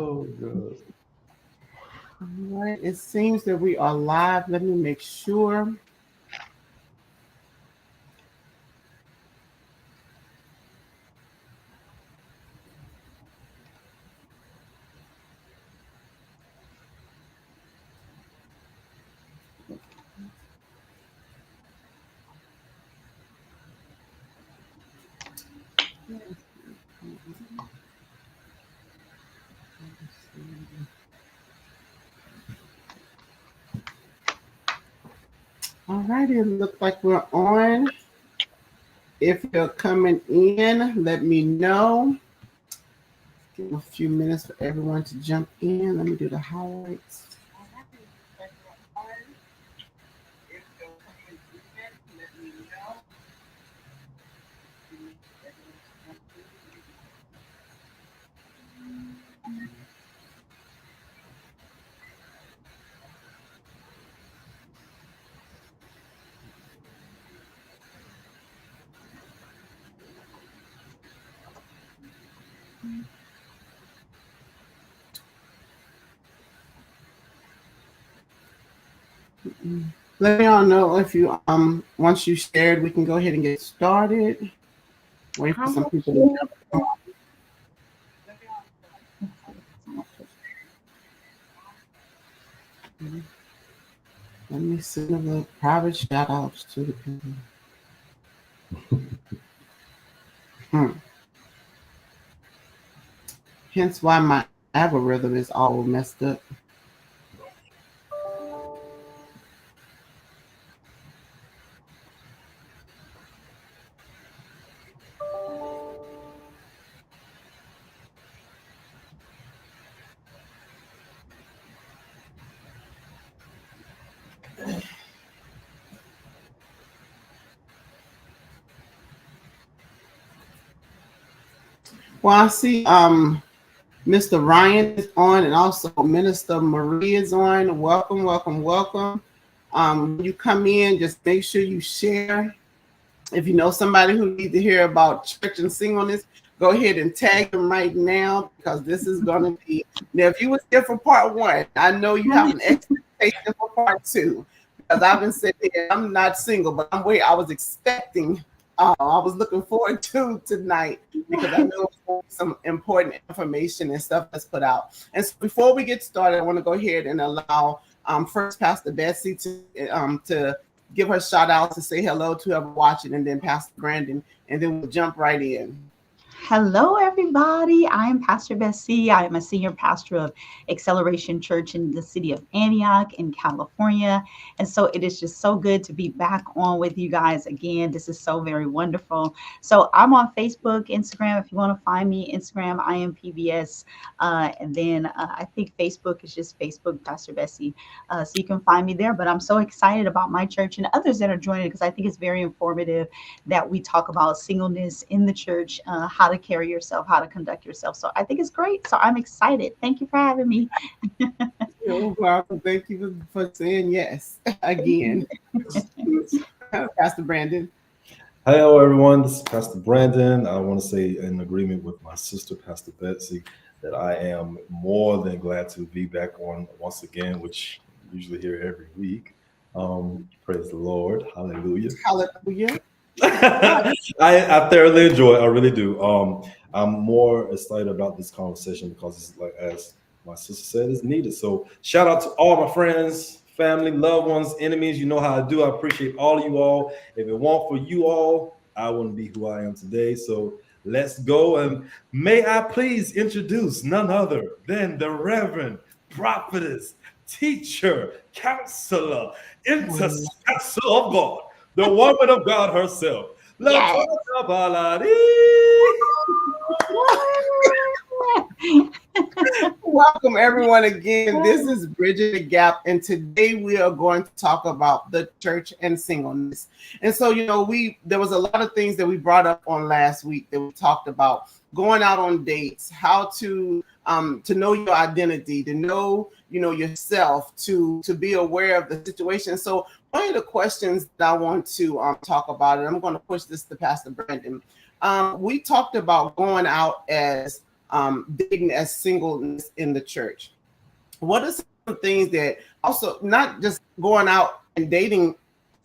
Oh, God. All right. It seems that we are live. Let me make sure. All right. It looks like we're on. If you're coming in, let me know. Give a few minutes for everyone to jump in. Let me do the highlights. Let me all know if you once you shared, we can go ahead and get started. Wait for some people to jump on. Let me send a little private shout outs to the people. Hence why my algorithm is all messed up. Well, I see Mr. Ryan is on and also Minister Marie is on. Welcome, welcome, welcome. When you come in, just make sure you share. If you know somebody who needs to hear about church and singleness, go ahead and tag them right now because this is going to be. Now, if you was here for part one, I know you have an expectation for part two because I've been sitting here. I'm not single, but I was expecting. I was looking forward to tonight because I know some important information and stuff that's put out. And so before we get started, I want to go ahead and allow first Pastor Betsy to give her shout out to say hello to whoever watching, and then Pastor Brandon, and then we'll jump right in. Hello, everybody. I am Pastor Bessie. I am a senior pastor of Acceleration Church in the city of Antioch in California. And so it is just so good to be back on with you guys again. This is so very wonderful. So I'm on Facebook, Instagram. If you want to find me, Instagram, I am PBS. And then I think Facebook is just Facebook, Pastor Bessie. So you can find me there. But I'm so excited about my church and others that are joining because I think it's very informative that we talk about singleness in the church, how to carry yourself, how to conduct yourself. So I think it's great. So I'm excited. Thank you for having me. You're welcome. Thank you for saying yes again. Pastor Brandon. Hello, everyone. This is Pastor Brandon. I want to say, in agreement with my sister, Pastor Betsy, that I am more than glad to be back on once again, which usually here every week. Praise the Lord. Hallelujah. Hallelujah. I thoroughly enjoy it. I really do. I'm more excited about this conversation because it's like, as my sister said, it's needed. So shout out to all my friends, family, loved ones, enemies. You know how I do. I appreciate all of you all. If it weren't for you all, I wouldn't be who I am today. So let's go. And may I please introduce none other than the Reverend Prophetess, Teacher, Counselor, Intercessor of God, the woman of God herself. Yes. Welcome everyone again. This is Bridging the Gap, and today we are going to talk about the church and singleness. And so, there was a lot of things that we brought up on last week that we talked about: going out on dates, how to know your identity, to know yourself, to be aware of the situation. So one of the questions that I want to talk about, and I'm going to push this to Pastor Brandon. We talked about going out as dating as singleness in the church. What are some things that also not just going out and dating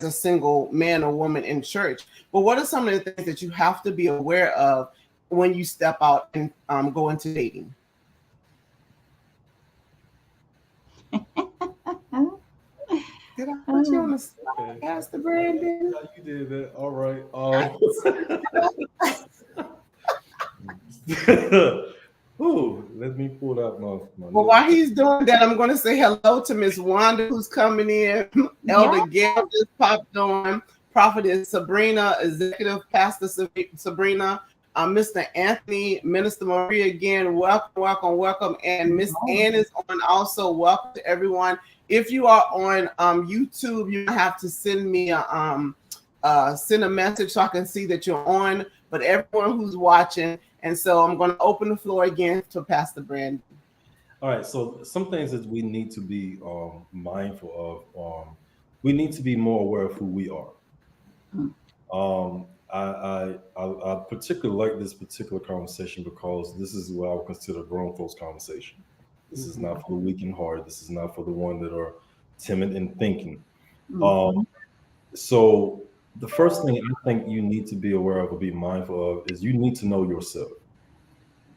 as a single man or woman in church, but what are some of the things that you have to be aware of when you step out and go into dating? Did I put you on the spot, Okay. Pastor Brandon? Yeah, you did that. All right. Ooh, let me pull out my Well, while he's doing that, I'm going to say hello to Miss Wanda, who's coming in. Elder Yeah. Gail just popped on. Prophetess Sabrina, Executive Pastor Sabrina, Mr. Anthony, Minister Maria again. Welcome, welcome, welcome. And Miss Ann is on also. Welcome to everyone. If you are on YouTube, you have to send me send a message so I can see that you're on. But everyone who's watching, and so I'm going to open the floor again to Pastor Brandon. All right, so some things that we need to be mindful of. We need to be more aware of who we are. I particularly like this particular conversation because this is what I would consider a grown folks conversation. This is not for the weak in heart. This is not for the one that are timid in thinking. So the first thing I think you need to be aware of or be mindful of is you need to know yourself.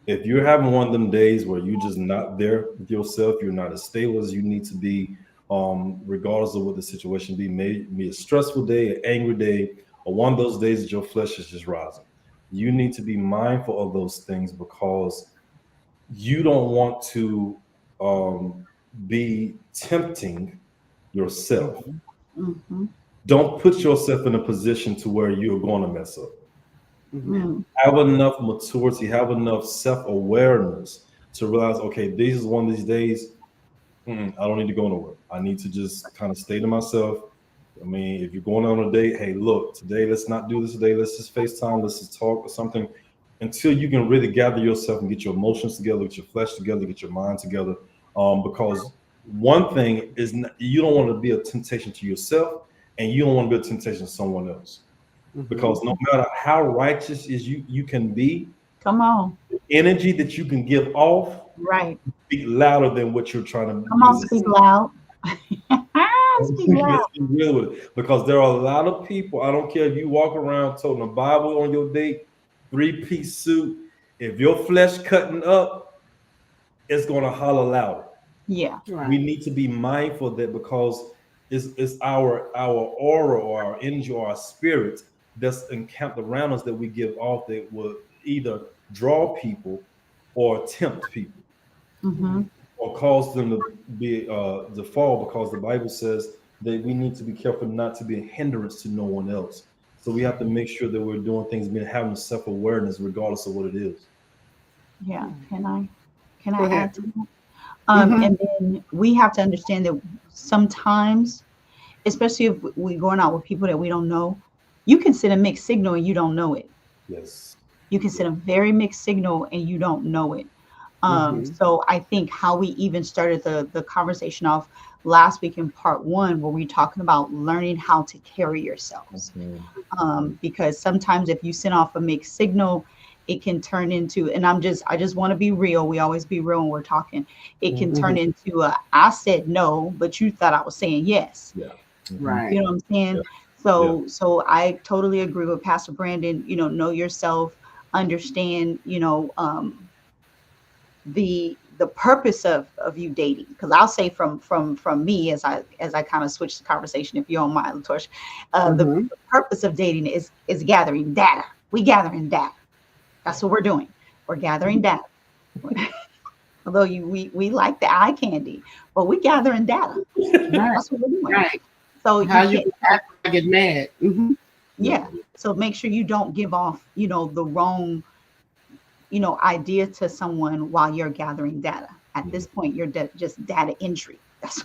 If you're having one of them days where you're just not there with yourself, you're not as stable as you need to be, regardless of what the situation be a stressful day, an angry day, or one of those days that your flesh is just rising. You need to be mindful of those things because you don't want to be tempting yourself. Don't put yourself in a position to where you're going to mess up. Have enough maturity, have enough self-awareness to realize, okay, this is one of these days, I don't need to go nowhere. I need to just kind of stay to myself. I mean, if you're going on a date, hey, look, today, let's not do this today. Let's just FaceTime, let's just talk or something until you can really gather yourself and get your emotions together, get your flesh together, get your mind together. Because one thing is you don't want to be a temptation to yourself and you don't want to be a temptation to someone else. Because no matter how righteous is you can be, come on, the energy that you can give off, right? speak louder than what you're trying to Come on, use. speak loud. Speak loud. Let's be real with it. Because there are a lot of people. I don't care if you walk around toting a Bible on your date, 3-piece suit. If your flesh cutting up, it's gonna holler louder. Yeah, Right. We need to be mindful of that because it's our aura or our energy or our spirit that's encamped around us that we give off that will either draw people or tempt people or cause them to be to fall, because the Bible says that we need to be careful not to be a hindrance to no one else. So we have to make sure that we're doing things, having self-awareness regardless of what it is. yeah. Can I Go ahead. add to that? And then we have to understand that sometimes, especially if we're going out with people that we don't know, you can send a mixed signal and you don't know it. Yes. You can send a very mixed signal and you don't know it. So I think how we even started the conversation off last week in part 1, where we're talking about learning how to carry yourselves. Because sometimes if you send off a mixed signal, it can turn into, and I just want to be real. We always be real when we're talking. It can turn into I said no, but you thought I was saying yes. Yeah. Right. You know what I'm saying? Yeah. So I totally agree with Pastor Brandon. Know yourself, understand, the purpose of you dating. Because I'll say from me, as I kind of switch the conversation, if you don't mind, Latosh, the purpose of dating is gathering data. We gathering data. That's what we're doing. We're gathering data. Although we like the eye candy, but we're gathering data. That's what we're doing. Right. So how you act when I get mad. Yeah. So make sure you don't give off, the wrong, idea to someone while you're gathering data. At this point, you're just data entry. That's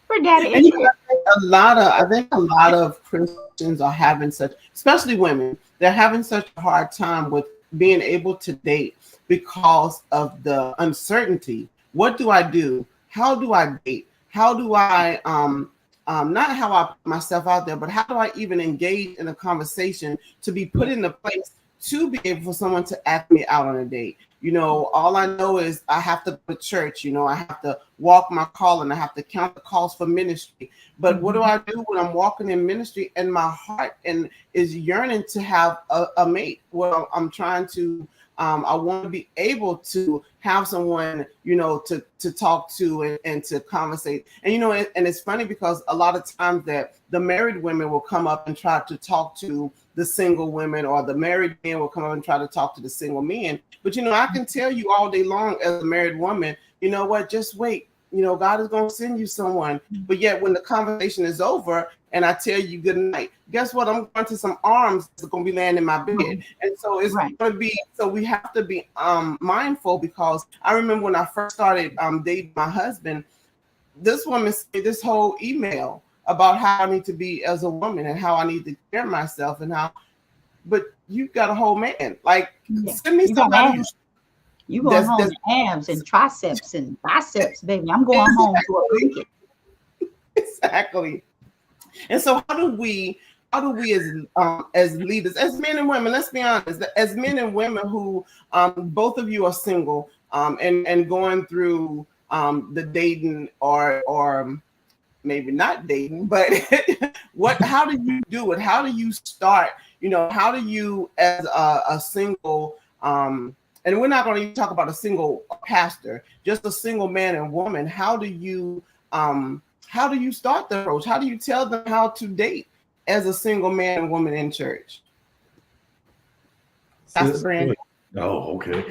for data entry. I think a lot of Christians are having such, especially women, they're having such a hard time with being able to date because of the uncertainty. What do I do? How do I date? How do I not how I put myself out there, but how do I even engage in a conversation to be put in a place to be able for someone to ask me out on a date. All I know is I have to go to church. I have to walk my call and I have to count the calls for ministry. But what do I do when I'm walking in ministry and my heart and is yearning to have a mate? Well, I'm trying to. I want to be able to have someone, to talk to and to conversate. And it's funny because a lot of times that the married women will come up and try to talk to the single women, or the married men will come up and try to talk to the single men. But, I can tell you all day long as a married woman, you know what, just wait. God is going to send you someone. But yet when the conversation is over and I tell you good night, guess what? I'm going to some arms that's going to be laying in my bed. And so it's Right. going to be, so we have to be mindful, because I remember when I first started dating my husband, this woman sent me this whole email about how I need to be as a woman and how I need to care myself but you got a whole man. Like, send me You got somebody abs. You going home to abs and triceps and biceps, baby. I'm going home to a blanket. Exactly. And so how do we as leaders, as men and women, let's be honest, as men and women who both of you are single and going through the dating or maybe not dating, but how do you do it? How do you start? How do you, as a single, and we're not going to even talk about a single pastor, just a single man and woman. How do you start the approach? How do you tell them how to date as a single man and woman in church? Pastor Brandon. Oh, okay.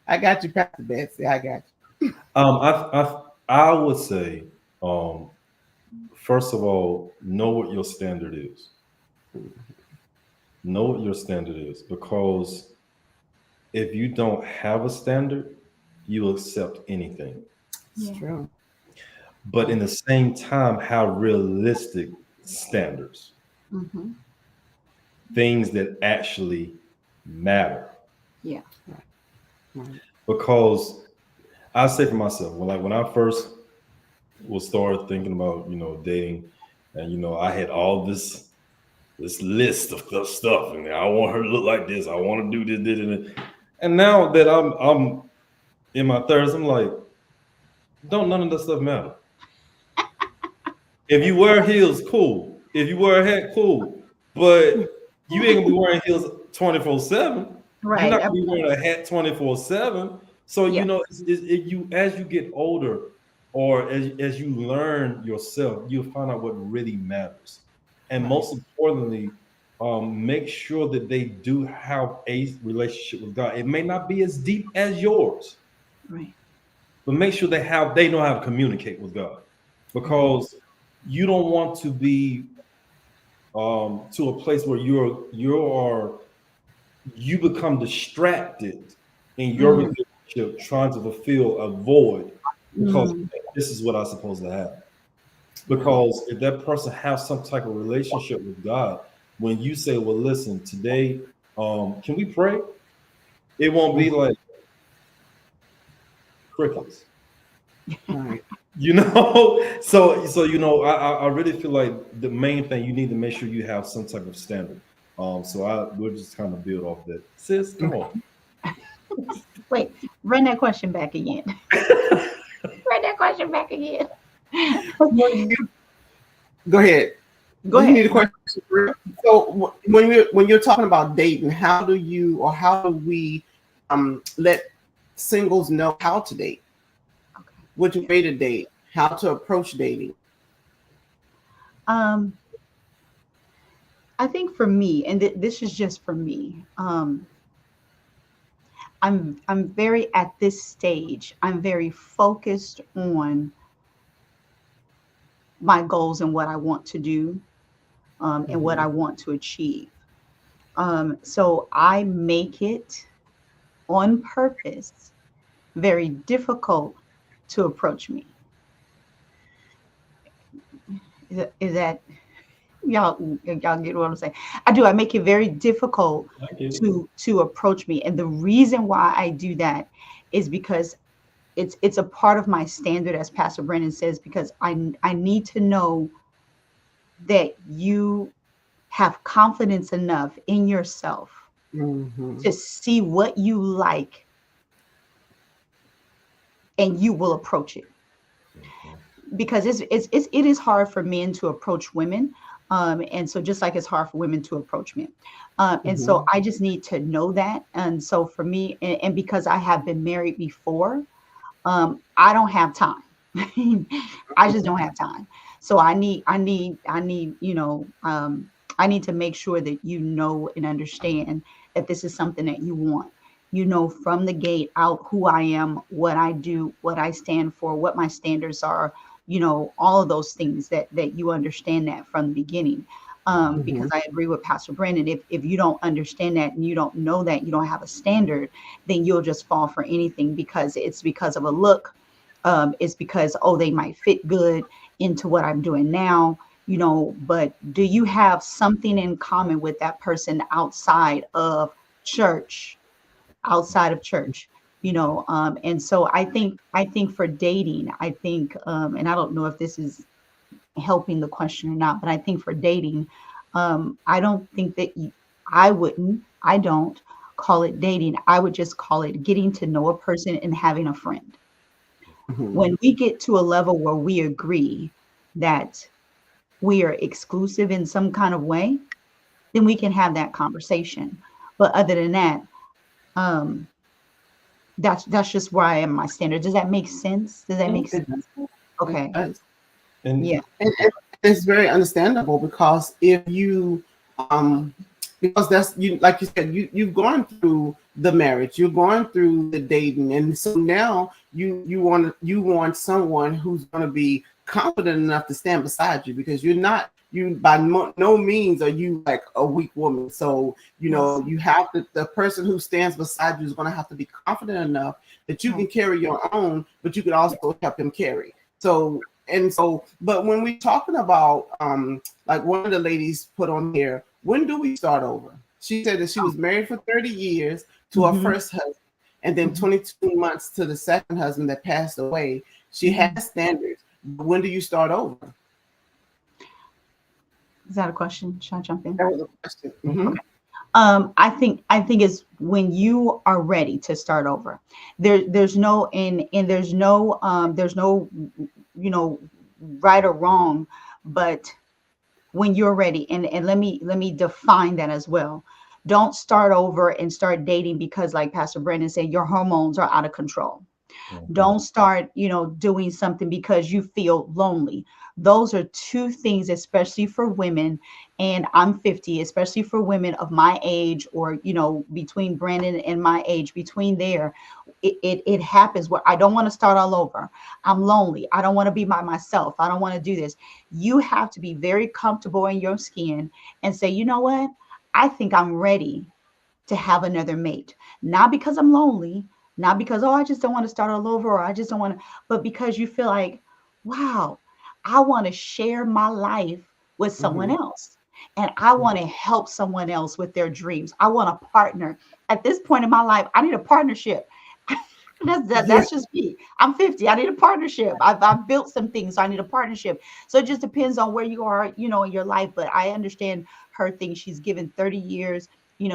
I got you, Pastor Betsy. I got you. I would say, first of all, know what your standard is. Know what your standard is, because if you don't have a standard, you accept anything. It's true. But in the same time, have realistic standards. Things that actually matter. Yeah. Right. Because I say for myself, when I first was started thinking about dating, and I had all this list of stuff, and I want her to look like this, I want to do this, and now that I'm in my 30s, I'm like, don't none of that stuff matter. If you wear heels, cool. If you wear a hat, cool. But you ain't gonna be wearing heels 24/7. Right. You're not gonna be wearing a hat 24/7. So if you, as you get older, or as you learn yourself, you'll find out what really matters. And most importantly, make sure that they do have a relationship with God. It may not be as deep as yours, Right. but make sure they know how to communicate with God, because you don't want to be to a place where you become distracted in your relationship, trying to fulfill a void, because this is what I'm supposed to have. Because if that person has some type of relationship with God, when you say, well, listen, today, can we pray? It won't be like crickets. Right. So I really feel like the main thing, you need to make sure you have some type of standard. We'll just kind of build off that. Sis, come on. Wait, run that question back again. Run that question back again. Go ahead. Go ahead. You need a question. So when you're talking about dating, how do we let singles know how to date? Which way to date? How to approach dating? I think for me, and this is just for me, I'm very, at this stage, I'm very focused on my goals and what I want to do, and what I want to achieve. So I make it on purpose very difficult to approach me. Is that y'all get what I'm saying? I make it very difficult to approach me, and the reason why I do that is because it's a part of my standard, as Pastor Brennan says, because I need to know that you have confidence enough in yourself Mm-hmm. to see what you like and you will approach it. Mhm. Because it is hard for men to approach women. And so just like it's hard for women to approach men. And Mm-hmm. so I just need to know that. And so for me, and because I have been married before, I don't have time. I just don't have time. So I need, I need to make sure that you know and understand that this is something that you want. You know, from the gate out who I am, what I do, what I stand for, what my standards are, all of those things that you understand that from the beginning. Mm-hmm. Because I agree with Pastor Brandon. If you don't understand that and you don't know that, you don't have a standard, then you'll just fall for anything because it's because of a look. It's because, oh, they might fit good into what I'm doing now, but do you have something in common with that person outside of church? Outside of church, and so I think for dating, I think, and I don't know if this is helping the question or not, but I think for dating, I don't think that I don't call it dating. I would just call it getting to know a person and having a friend. Mm-hmm. When we get to a level where we agree that we are exclusive in some kind of way, then we can have that conversation. But other than that, um, that's just where I am, my standard. Does that make sense? Does that make It sense? Okay. does. Yeah. And And it's very understandable because if you because that's you like you said, you've gone through the marriage, you're going through the dating, and so now you want someone who's going to be confident enough to stand beside you because you're not you by no means are you like a weak woman. So Yes. you have to the person who stands beside you is going to have to be confident enough that you can Right. carry your own, but you can Yeah. also help him carry. But when we're talking about like one of the ladies put on here, when do we start over? She said that she was married for 30 years to her Mm-hmm. first husband and then Mm-hmm. 22 months to the second husband that passed away. She Mm-hmm. has standards. When do you start over? Is that a question? Should I jump in? That was a question. Mm-hmm. Okay. I think it's when you are ready to start over. There's no and there's no right or wrong, but when you're ready, and let me define that as well. Don't start over and start dating because, like Pastor Brandon said, your hormones are out of control. mhm. Don't start, doing something because you feel lonely. Those are two things, especially for women. And I'm 50, especially for women of my age, or, between Brandon and my age, between there, it happens where I don't want to start all over. I'm lonely. I don't want to be by myself. I don't want to do this. You have to be very comfortable in your skin and say, you know what? I think I'm ready to have another mate. Not because I'm lonely, not because, oh, I just don't want to start all over, or I just don't want to, but because you feel like, wow, I want to share my life with someone Mm-hmm. else. And I want to help someone else with their dreams. I want a partner. At this point in my life, I need a partnership. Yeah. That's just me. I'm 50. I need a partnership. I've built some things, so I need a partnership. So it just depends on where you are, in your life. But I understand her thing. She's given 30 years.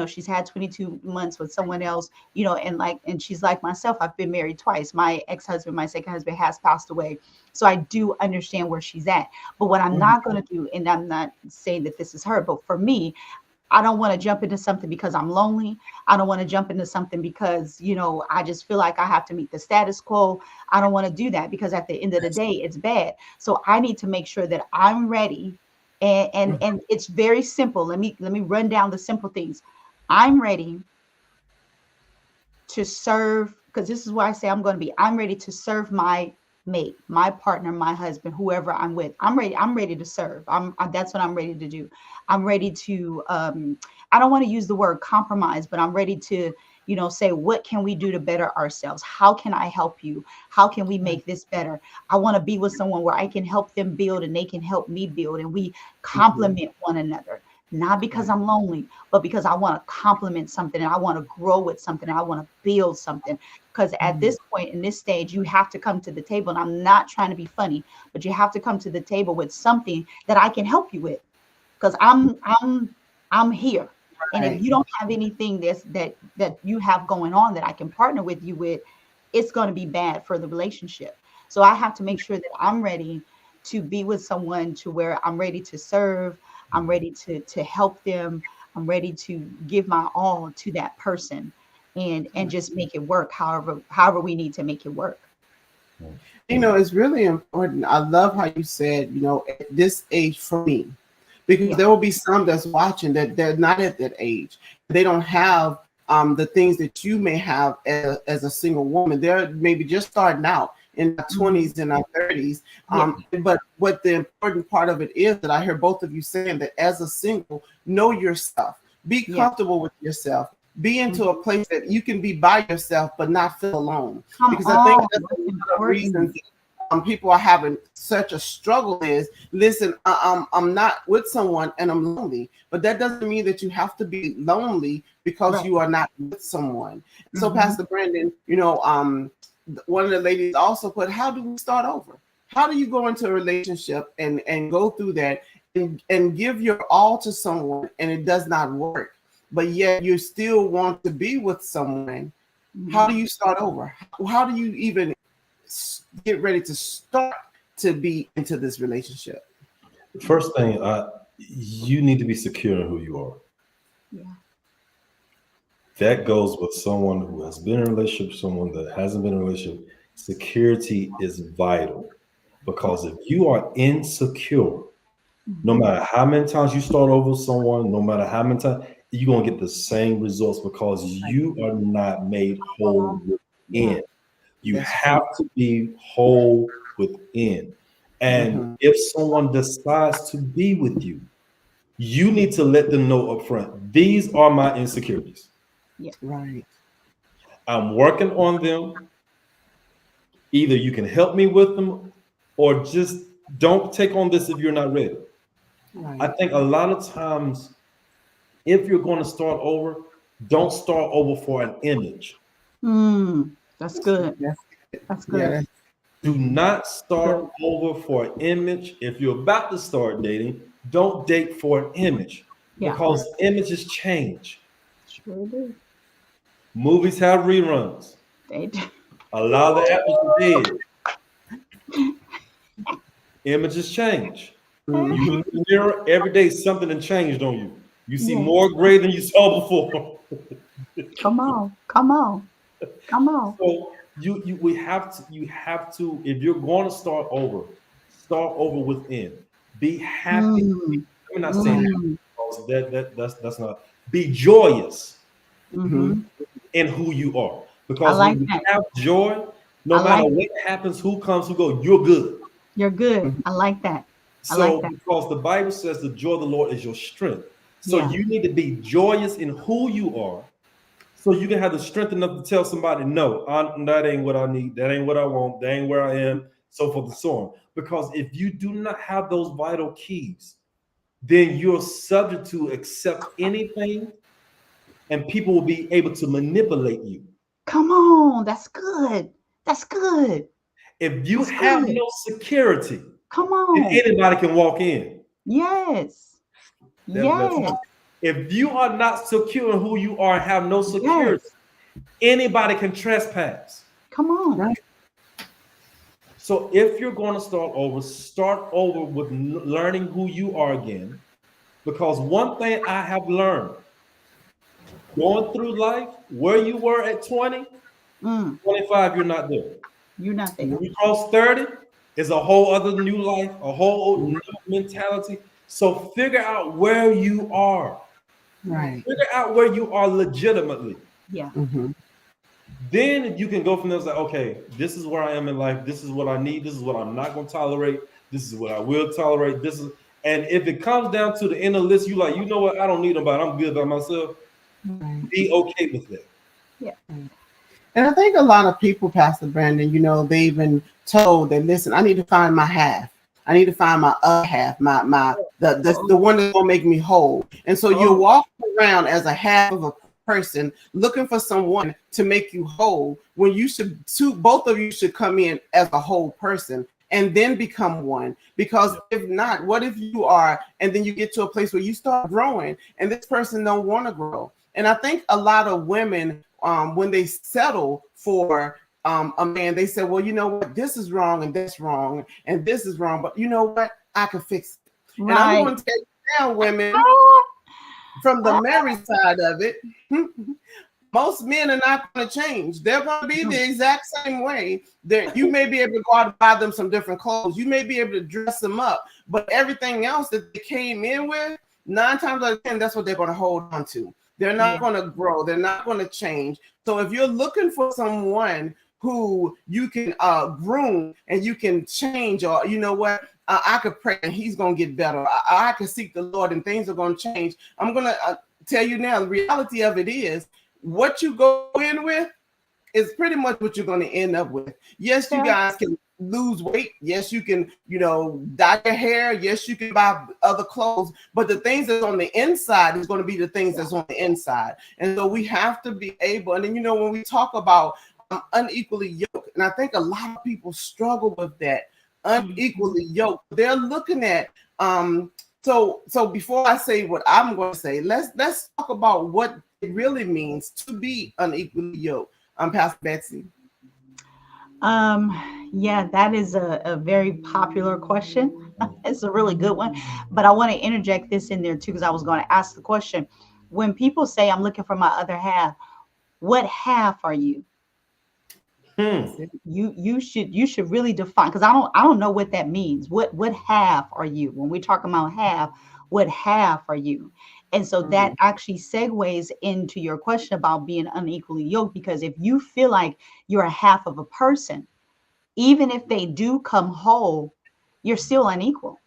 She's had 22 months with someone else, and she's like myself. I've been married twice. My ex-husband, my second husband, has passed away. So I do understand where she's at. But what I'm Mm-hmm. not going to do, and I'm not saying that this is her, but for me, I don't want to jump into something because I'm lonely. I don't want to jump into something because, I just feel like I have to meet the status quo. I don't want to do that because at the end of the day, it's bad. So I need to make sure that I'm ready. And it's very simple. Let me run down the simple things. I'm ready to serve, because this is why I say I'm ready to serve my mate, my partner, my husband, whoever I'm with. I'm ready to serve. That's what I'm ready to do. I'm ready to I don't want to use the word compromise, but I'm ready to, say, what can we do to better ourselves? How can I help you? How can we make this better? I want to be with someone where I can help them build and they can help me build, and we Mm-hmm. complement one another. Not because Right. I'm lonely, but because I want to complement something, and I want to grow with something, and I want to build something. Because at Mm-hmm. this point in this stage, you have to come to the table. And I'm not trying to be funny, but you have to come to the table with something that I can help you with. because I'm here. And if Right. you don't have anything that you have going on that I can partner with you with, it's going to be bad for the relationship. So I have to make sure that I'm ready to be with someone to where I'm ready to serve, I'm ready to help them, I'm ready to give my all to that person, and just make it work however we need to make it work. It's really important. I love how you said, at this age for me, because Yeah. there will be some that's watching that they're not at that age. They don't have the things that you may have as a single woman. They're maybe just starting out in their Mhm. 20s and their 30s. Yeah. But what the important part of it is that I hear both of you saying that as a single, know yourself, be Yeah. comfortable with yourself, be Mhm. into a place that you can be by yourself but not feel alone. Come Because I think on. that's That's a lot of important. reasons people are having such a struggle is listen, I'm not with someone and I'm lonely, but that doesn't mean that you have to be lonely because Right. you are not with someone. So Hmm. Pastor Brandon, one of the ladies also put, how do we start over? How do you go into a relationship and go through that and give your all to someone and it does not work, but yet you still want to be with someone? How do Hmm. you start over? How do you even get ready to start to be into this relationship? First thing, you need to be secure in who you are. Yeah. That goes with someone who has been in a relationship, someone that hasn't been in a relationship. Security is vital Yeah. because if you are insecure, no Hmm. matter how many times you start over with someone, no matter how many times, you're going to get the same results because you are not made whole Yeah. within. You That's true. have to be whole within. And Hmm. if someone decides to be with you, you need to let them know up front, these are my insecurities. Yeah. Right. I'm working on them. Either you can help me with them or just don't take on this if you're not ready. I Right. think a lot of times, if you're going to start over, don't start over for an image. That's good. That's That's yeah. good. Do not Good. start over for an image. If you're about to start dating, don't date for an image Yeah. because images change. Sure do. Movies have reruns. They do. A lot of the actors are dead. Images change. You look Hmm. in the mirror every day, something has changed on you. You see Yeah. more gray than you saw before. Come on. Come on. Come on. So you have to if you're going to start over within. Be happy. Mm. I'm not saying happy Mm. because that's not. Be joyous Hmm. Mm-hmm. in who you are I because like when you that. have joy, no I matter like what happens, who comes, who goes, you're good. you're good. I like that. I like So, that. because the Bible says the joy of the Lord is your strength. So, Yeah. you need to be joyous in who you are so you can have the strength enough to tell somebody, no, that ain't what I need. That ain't what I want. That ain't where I am, so forth and so on. Because if you do not have those vital keys, then you're subject to accept anything and people will be able to manipulate you. Come on. That's good. That's good. If you That's have good. no security, Come then on. anybody can walk in. Yes. That's Yes. if you are not secure in who you are and have no security, Yes. anybody can trespass. Come on. Right. So if you're going to start over with learning who you are again. Because one thing I have learned going through life, where you were at 20, Mm. 25, you're not there. You're not there. When you cross 30, it's a whole other new life, a whole new mentality. So figure out where you are. Right. Right. Figure out where you are legitimately. Yeah. Hmm. Then you can go from there and say, okay, this is where I am in life. This is what I need. This is what I'm not going to tolerate. This is what I will tolerate. And if it comes down to the end of the list, you like, you know what? I don't need nobody. I'm good by myself. Right. Be okay with that. Yeah. And I think a lot of people, Pastor Brandon, they've been told that, listen, I need to find my half. I need to find my other half, my the Oh, one that's gonna make me whole. And so you're oh, walking around as a half of a person looking for someone to make you whole when you should both of you should come in as a whole person and then become one. Because if not, what if you are, and then you get to a place where you start growing and this person don't want to grow? And I think a lot of women, when they settle for a man, they say, well, you know what, this is wrong and that's wrong and this is wrong, but you know what, I can fix it. And I'm Right. going to tell you now, women, from the married side of it, most men are not going to change. They're going to be the exact same way. That you may be able to go out and buy them some different clothes. You may be able to dress them up, but everything else that they came in with, 9 times out of 10, that's what they're going to hold on to. They're not going to grow. They're not going to change. So if you're looking for someone who you can groom and you can change, or you know what, I could pray and he's going to get better. I can seek the Lord and things are going to change. I'm going to tell you now, the reality of it is, what you go in with is pretty much what you're going to end up with. Yes, you guys can lose weight. Yes, you can, dye your hair. Yes, you can buy other clothes. But the things that's on the inside is going to be the things that's on the inside. And so we have to be able, and then, when we talk about unequally yoked, and I think a lot of people struggle with that, unequally yoked. They're looking at, so before I say what I'm going to say, let's talk about what it really means to be unequally yoked. Pastor Betsy. Yeah, that is a very popular question. It's a really good one, but I want to interject this in there too, because I was going to ask the question: when people say I'm looking for my other half, what half are you? You should really define, because I don't know what that means. What half are you? When we talk about half, what half are you? And so that actually segues into your question about being unequally yoked, because if you feel like you're a half of a person, even if they do come whole, you're still unequal,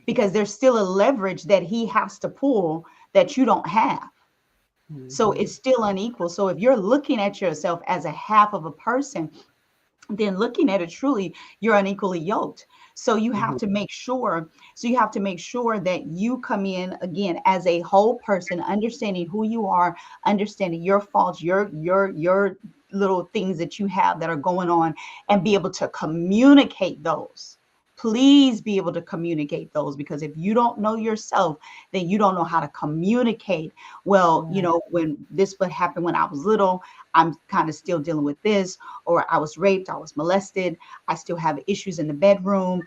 because there's still a leverage that he has to pull that you don't have. So it's still unequal. So if you're looking at yourself as a half of a person, then looking at it truly, you're unequally yoked. So you have to make sure. So you have to make sure that you come in again as a whole person, understanding who you are, understanding your faults, your little things that you have that are going on, and be able to communicate those. Please be able to communicate those, because if you don't know yourself, then you don't know how to communicate. Well, when this would happen when I was little, I'm kind of still dealing with this, or I was raped, I was molested, I still have issues in the bedroom.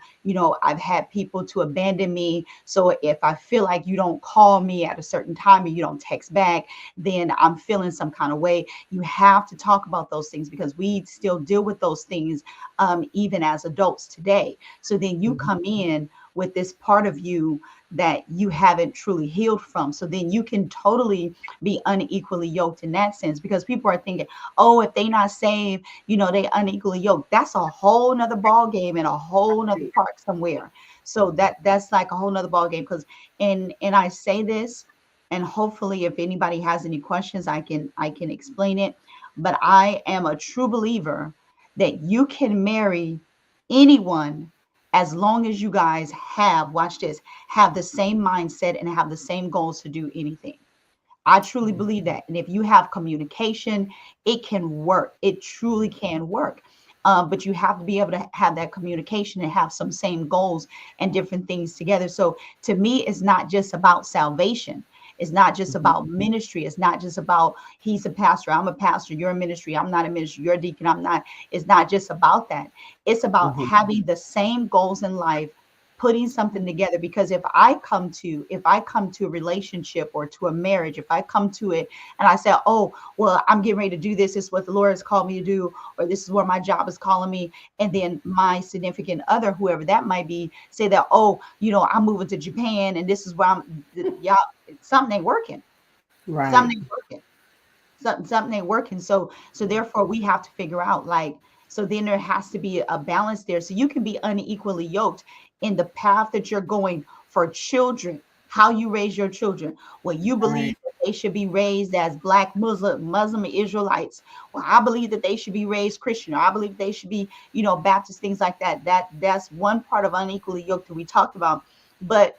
I've had people to abandon me. So if I feel like you don't call me at a certain time and you don't text back, then I'm feeling some kind of way. You have to talk about those things, because we still deal with those things even as adults today. So then you come in with this part of you that you haven't truly healed from. So then you can totally be unequally yoked in that sense, because people are thinking, oh, if they not saved, they unequally yoked. That's a whole nother ball game and a whole nother park somewhere. So that's like a whole nother ball game. Because and I say this, and hopefully if anybody has any questions, I can explain it. But I am a true believer that you can marry anyone as long as you guys have, watch this, have the same mindset and have the same goals to do anything. I truly believe that. And if you have communication, it can work. It truly can work. But you have to be able to have that communication and have some same goals and different things together. So to me, it's not just about salvation. It's not just about ministry. It's not just about he's a pastor, I'm a pastor, you're a ministry, I'm not a ministry, you're a deacon, I'm not. It's not just about that. It's about having the same goals in life, putting something together. Because if I come to a relationship or to a marriage, if I come to it and I say, oh, well, I'm getting ready to do this, is what the Lord has called me to do, or this is where my job is calling me, and then my significant other, whoever that might be, say that, oh, I'm moving to Japan and this is where something ain't working. Right. Something ain't working. Something ain't working. So therefore we have to figure out, so then there has to be a balance there. So you can be unequally yoked in the path that you're going for children, how you raise your children. Well, you believe that they should be raised as Black Muslim Israelites. Well, I believe that they should be raised Christian. Or I believe they should be, Baptist, things like that. That's one part of unequally yoked that we talked about. But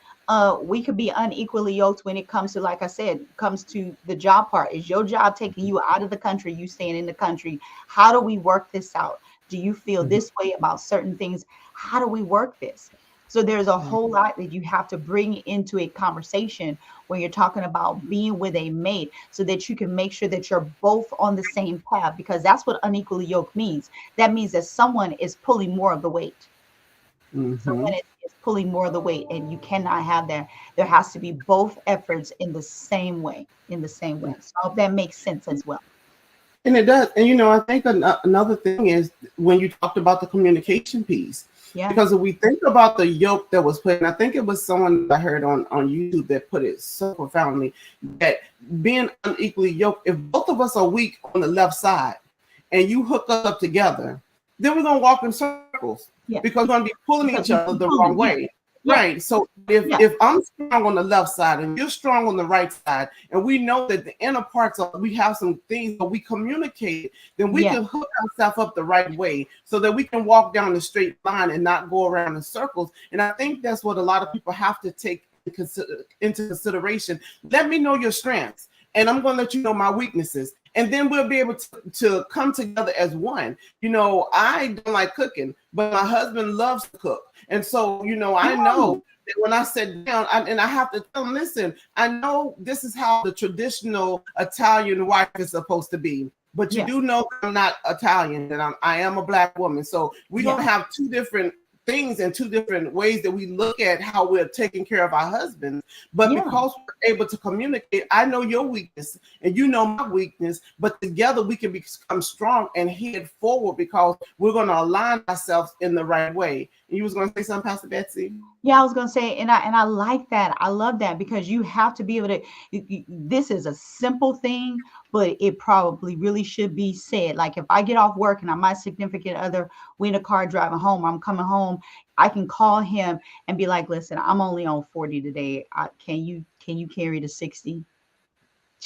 we could be unequally yoked when it comes to, like I said, comes to the job part. Is your job taking you out of the country? You staying in the country? How do we work this out? Do you feel Mhm. this way about certain things? How do we work this? So there's a whole lot that you have to bring into a conversation when you're talking about being with a mate, so that you can make sure that you're both on the same path, because that's what unequally yoked means. That means that someone is pulling more of the weight. Someone Mhm. is pulling more of the weight, and you cannot have that. There has to be both efforts in the same way, in the same way. So I hope that makes sense as well. And it does. And I think another thing is when you talked about the communication piece, Yeah. because if we think about the yoke that was put, and I think it was someone that I heard on YouTube that put it so profoundly, that being unequally yoked, if both of us are weak on the left side and you hook us up together, then we're gonna walk in circles Yeah. because we're gonna be pulling Because each we other keep the wrong pulling. Yeah. way. Yeah. Right. So if Yeah. if I'm strong on the left side and you're strong on the right side, and we know that the inner parts of we have some things that we communicate, then we Yeah. can hook ourselves up the right way so that we can walk down the straight line and not go around in circles. And I think that's what a lot of people have to take into consideration. Let me know your strengths, and I'm going to let you know my weaknesses. And then we'll be able to come together as one. I don't like cooking, but my husband loves to cook. And so, I Oh, know that when I sit down, and I have to tell him, listen, I know this is how the traditional Italian wife is supposed to be. But you yeah. do know I'm not Italian, and I am a Black woman. So we're Yeah. going to have two different things and two different ways that we look at how we're taking care of our husbands. But Yeah. because we're able to communicate, I know your weakness and you know my weakness, but together we can become strong and head forward because we're going to align ourselves in the right way. And you was going to say something, Pastor Betsy? Yeah, I was gonna say, and I like that. I love that, because you have to be able to. This is a simple thing, but it probably really should be said. Like if I get off work and I'm my significant other, we in a car driving home, I'm coming home, I can call him and be like, "Listen, I'm only on 40 today. Can you carry the 60?"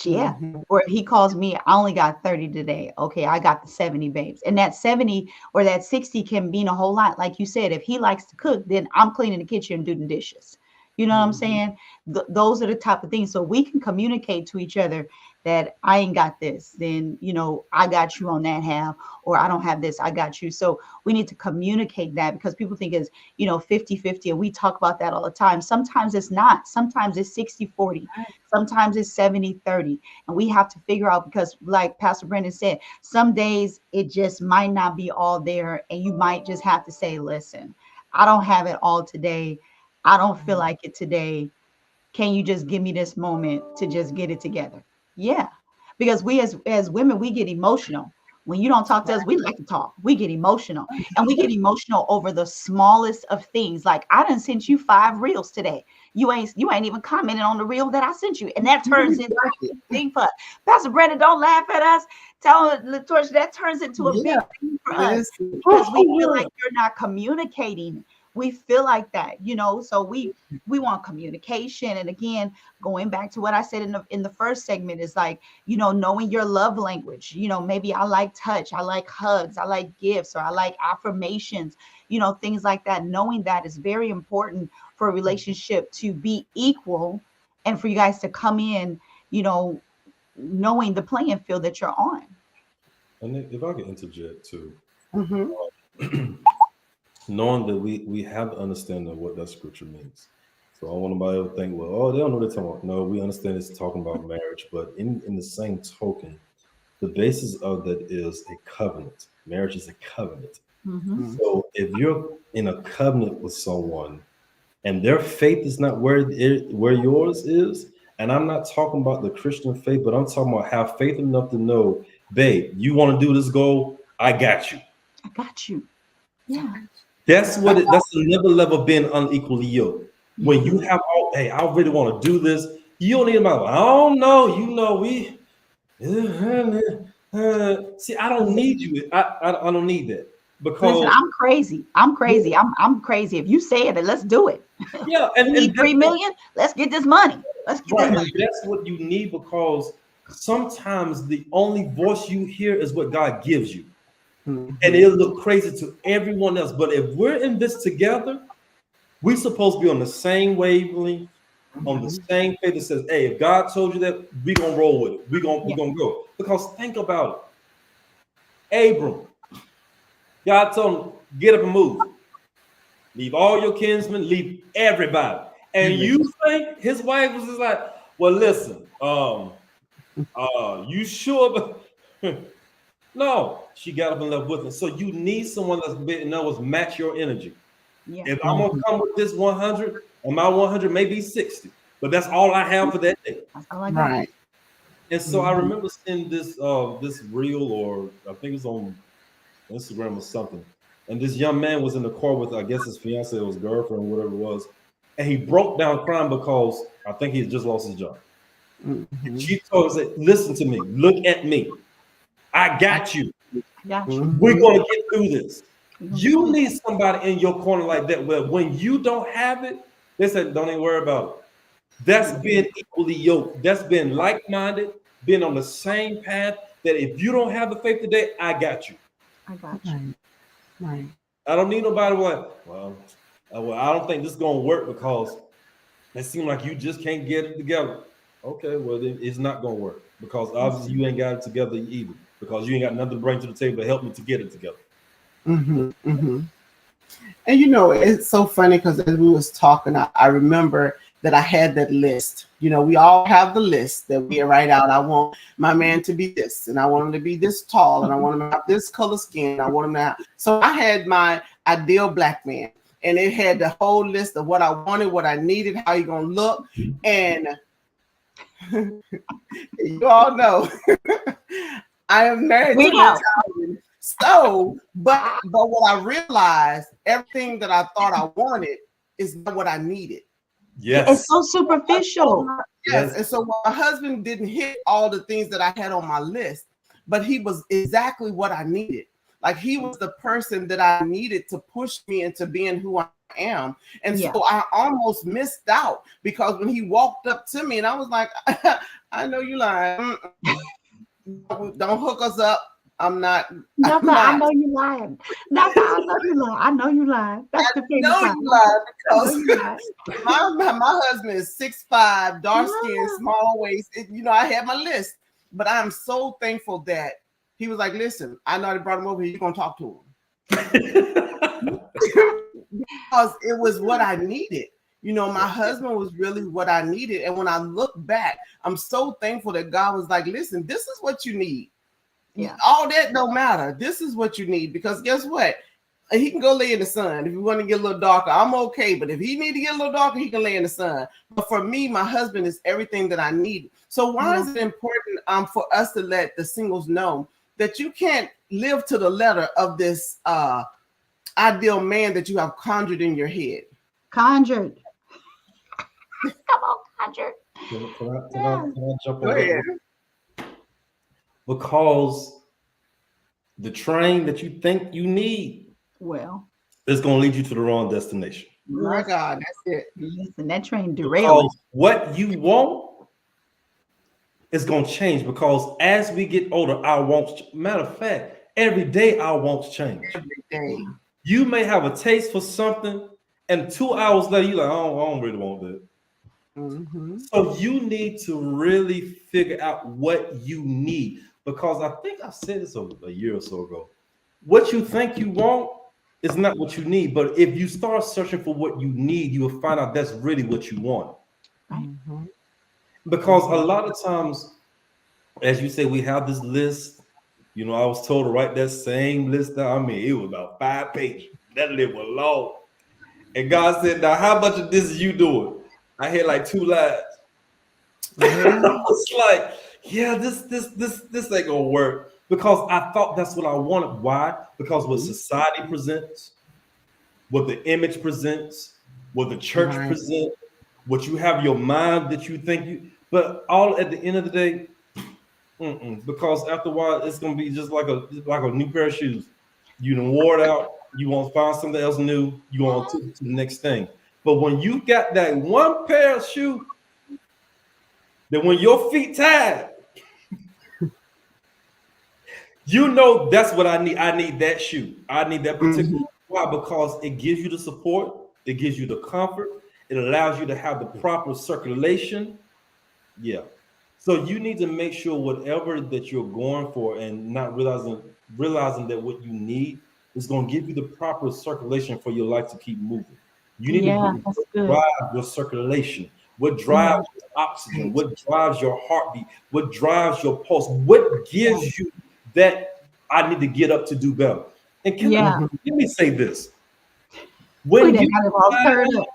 Yeah. Mm-hmm. Or if he calls me, I only got 30 today. Okay, I got the 70, babes. And that 70 or that 60 can mean a whole lot. Like you said, if he likes to cook, then I'm cleaning the kitchen and doing the dishes. You know what I'm Mm-hmm. saying? Those are the type of things. So we can communicate to each other that I ain't got this, then, I got you on that half, or I don't have this, I got you. So we need to communicate that, because people think it's, 50-50, and we talk about that all the time. Sometimes it's not. Sometimes it's 60-40. Sometimes it's 70-30. And we have to figure out, because like Pastor Brendan said, some days it just might not be all there. And you might just have to say, listen, I don't have it all today. I don't feel like it today. Can you just give me this moment to just get it together? Yeah. Because we as women, we get emotional. When you don't talk to us, we like to talk. We get emotional. And we get emotional over the smallest of things. Like I done sent you 5 reels today. You ain't even commented on the reel that I sent you. And that turns into a big thing for us. Pastor Brandon, don't laugh at us. Tell Latoya that turns into a big Yeah. thing for us, Listen. because we feel like you're not communicating. We feel like that. So we want communication. And again, going back to what I said in the first segment, is like, knowing your love language. Maybe I like touch, I like hugs, I like gifts, or I like affirmations, things like that. Knowing that is very important for a relationship to be equal, and for you guys to come in, knowing the playing field that you're on. And if I could interject too, Mm-hmm. knowing that we have to understand what that scripture means. So I want nobody to think, well, oh, they don't know what they're talking about. No, we understand it's talking about marriage, but in the same token, the basis of that is a covenant. Marriage is a covenant. Mm-hmm. So if you're in a covenant with someone and their faith is not where yours is, and I'm not talking about the Christian faith, but I'm talking about have faith enough to know, babe, you want to do this goal, I got you. I got you. Yeah. That's another level of being unequally yoked. When Yeah. you have, oh, hey, I really want to do this, you don't need about, I don't know, we see, I don't need you. I don't need that Listen, because I'm crazy. I'm crazy. I'm crazy. If you say it, then let's do it. yeah, You need 3 million. Let's get this money. Let's get this right, money. and that's what you need because sometimes the only voice you hear is what God gives you, and Mm-hmm. it'll look crazy to everyone else. But if we're in this together, we're supposed to be on the same wavelength, on the same faith that says, "Hey, if God told you that, we gonna roll with it. We Yeah. gonna go." Because think about it, Abram. God told him, get up and move. Leave all your kinsmen, leave everybody. And you think his wife was just like, well, listen, you sure? No, she got up and left with him. So you need someone that's big and that was match your energy. Yeah. If I'm gonna come with this 100, and my 100 may be 60, but that's all I have for that day. That's all I got. Right. And so I remember seeing this reel, or I think it's on Instagram or something. And this young man was in the car with, I guess, his fiance or his girlfriend, whatever it was. And he broke down crying because I think he had just lost his job. Mm-hmm. She told him, said, listen to me, look at me. I got you. I got you. We're going to get through this. We're gonna You get need somebody in your corner like that, where when you don't have it, they said, don't even worry about it. That's being equally yoked. That's being like-minded, being on the same path, that if you don't have the faith today, I got you. I got you. Right. I don't need nobody like, well, I don't think this is going to work because it seems like you just can't get it together. Okay, well, then it's not going to work because obviously you ain't got it together either, because you ain't got nothing to bring to the table to help me to get it together. And you know, it's so funny because as we was talking, I remember that I had that list. You know, we all have the list that we write out. I want my man to be this, and I want him to be this tall, and I want him to have this color skin. I want him to have. So I had my ideal black man, and it had the whole list of what I wanted, what I needed, how he gonna look, and you all know I am married to an Italian. So, but what I realized, everything that I thought I wanted is not what I needed. Yes. It's so superficial. Yes. And so my husband didn't hit all the things that I had on my list, but he was exactly what I needed. Like he was the person that I needed to push me into being who I am. And so I almost missed out, because when he walked up to me and I was like, I know you lying. Don't hook us up. I'm not. I know you lying. I know you lying. I know you lying. That's the thing. I know you lying because my husband is 6'5", dark skin, small waist. I had my list, but I'm so thankful that he was like, listen, I know I brought him over here. You're gonna talk to him because it was what I needed. My husband was really what I needed. And when I look back, I'm so thankful that God was like, listen, this is what you need. Yeah, all that don't matter. This is what you need, because guess what? He can go lay in the sun. If you want to get a little darker, I'm okay. But if he need to get a little darker, he can lay in the sun. But for me, my husband is everything that I need. So why is it important for us to let the singles know that you can't live to the letter of this ideal man that you have conjured in your head? Conjured. Come on, conjured. Can I jump over there? Because the train that you think you need, is going to lead you to the wrong destination. My God, that's it. Listen, that train derailed. What you want is going to change, because as we get older, our wants. Matter of fact, every day our wants change. Every day. You may have a taste for something, and 2 hours later, you're like, I don't really want that. So you need to really figure out what you need, because I think I said this a year or so ago. What you think you want is not what you need, but if you start searching for what you need, you will find out that's really what you want. Because a lot of times, as you say, we have this list. I was told to write that same list down. I mean, it was about 5 pages. That list was long. And God said, now how much of this is you doing? I had like 2 lines. I was like, yeah, this ain't gonna work, because I thought that's what I wanted. Why? Because what society presents, what the image presents, what the church presents, what you have your mind that you think you, but all at the end of the day, because after a while it's gonna be just like a new pair of shoes. You done wore it out. You want to find something else new. You want to the next thing. But when you got that one pair of shoes, that when your feet tired, that's what I need. I need that shoe. I need that particular. Why? Because it gives you the support. It gives you the comfort. It allows you to have the proper circulation. Yeah. So you need to make sure whatever that you're going for, and not realizing that what you need is going to give you the proper circulation for your life to keep moving. You need to Yeah, be that's what good. drives your circulation, what drives Mhm. your oxygen, what drives your heartbeat, what drives your pulse, what Yeah. gives you that I need to get up to do better. And can I, Yeah. Mhm. let me say this. We When done you got it all stirred up.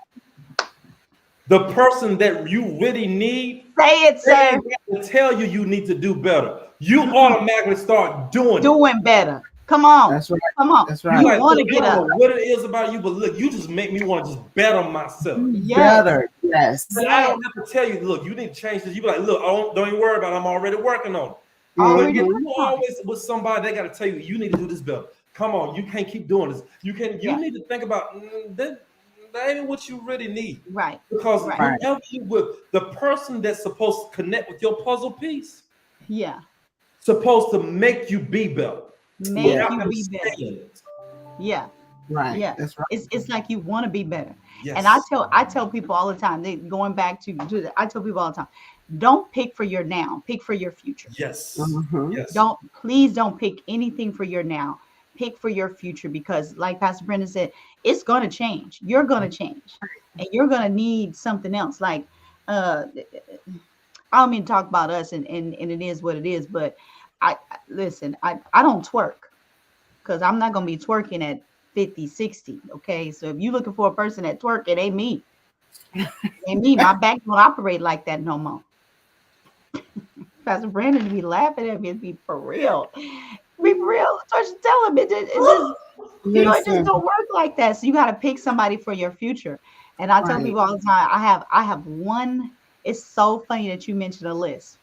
the person that you really need, Say it, they sir. ain't got to tell you you need to do better. You automatically start doing it. Doing better. Come on. That's right. Come on. That's You right. You like, want look, to I get don't up. know what it is about you, but look, you just make me want to just better myself. Yes. Better. Yes. But I Yes. don't have to tell you, look, you need to change this. You be like, look, don't even worry about it. I'm already working on it. But Already if Hmm. working you on it. always with somebody, they got to tell you, you need to do this better. Come on, you can't keep doing this. You Yeah. need to think about that ain't what you really need. Right. Because Right. Right. whoever you with, the person that's supposed to connect with your puzzle piece, Yeah. supposed to make you be better Make Yeah. without you them be better. saying it. Yeah. Right. Yeah. That's right. It's like you want to be better. And I Yes. tell people all the time, they going back to I tell people all the time, don't pick for your now, pick for your future. Yes. Hmm. Yes. Please don't pick anything for your now. Pick for your future because, like Pastor Brendan said, it's going to change. You're going to change, and you're going to need something else. Like, I don't mean to talk about us, and it is what it is. But listen. I don't twerk because I'm not going to be twerking at 50, 60. Okay, so if you're looking for a person that twerk, it ain't me. It ain't me. My back don't operate like that no more. Pastor Brandon to be laughing at me and be for real. Be for real. So I should tell him it just it just Listen. don't work like that. So you got to pick somebody for your future. And I tell Right. people all the time, I have one. It's so funny that you mentioned a list.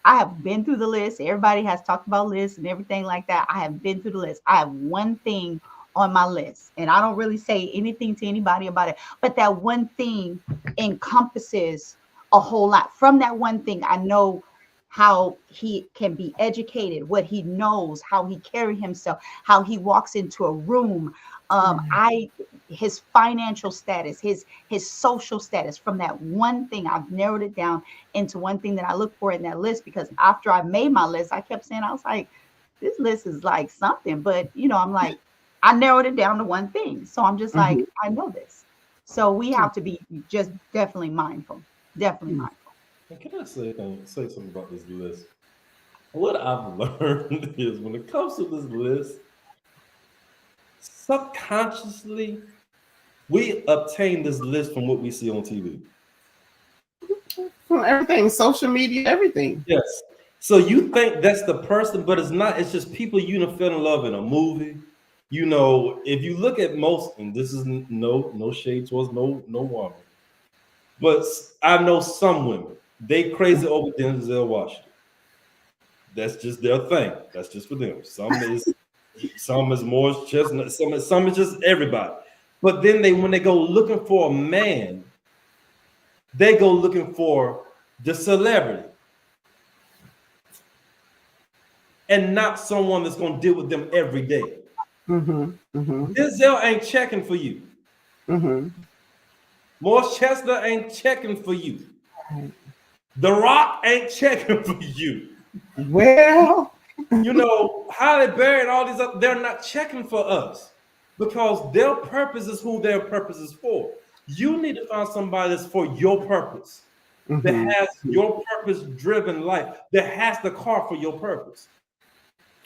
I have been through the list. Everybody has talked about lists and everything like that. I have been through the list. I have one thing on my list, and I don't really say anything to anybody about it. But that one thing encompasses a whole lot. From that one thing, I know how he can be educated, what he knows, how he carry himself, how he walks into a room, Right. I his financial status, his social status. From that one thing, I've narrowed it down into one thing that I look for in that list, because after I made my list, I kept saying, I was like, this list is like something, but I'm like, I narrowed it down to one thing. So I'm just like, Hmm. I know this. So we have to be just definitely mindful. Definitely mindful. And can I say something about this list? What I've learned is when it comes to this list, subconsciously, we obtain this list from what we see on TV. From everything, social media, everything. Yes. So you think that's the person, but it's not. It's just people you done fell in love in a movie. If you look at most, and this is no shade towards no woman, but I know some women, they crazy over Denzel Washington. That's just their thing. That's just for them. Some is more chestnut, some is just everybody. But then when they go looking for a man, they go looking for the celebrity and not someone that's gonna deal with them every day. Hmm. Hmm. Denzel ain't checking for you. Hmm. Morris Chestnut ain't checking for you. Right. The Rock ain't checking for you. Well. Halle Berry and all these other, they're not checking for us because their purpose is who their purpose is for. You need to find somebody that's for your purpose, that Hmm. has your purpose driven life, that has the car for your purpose.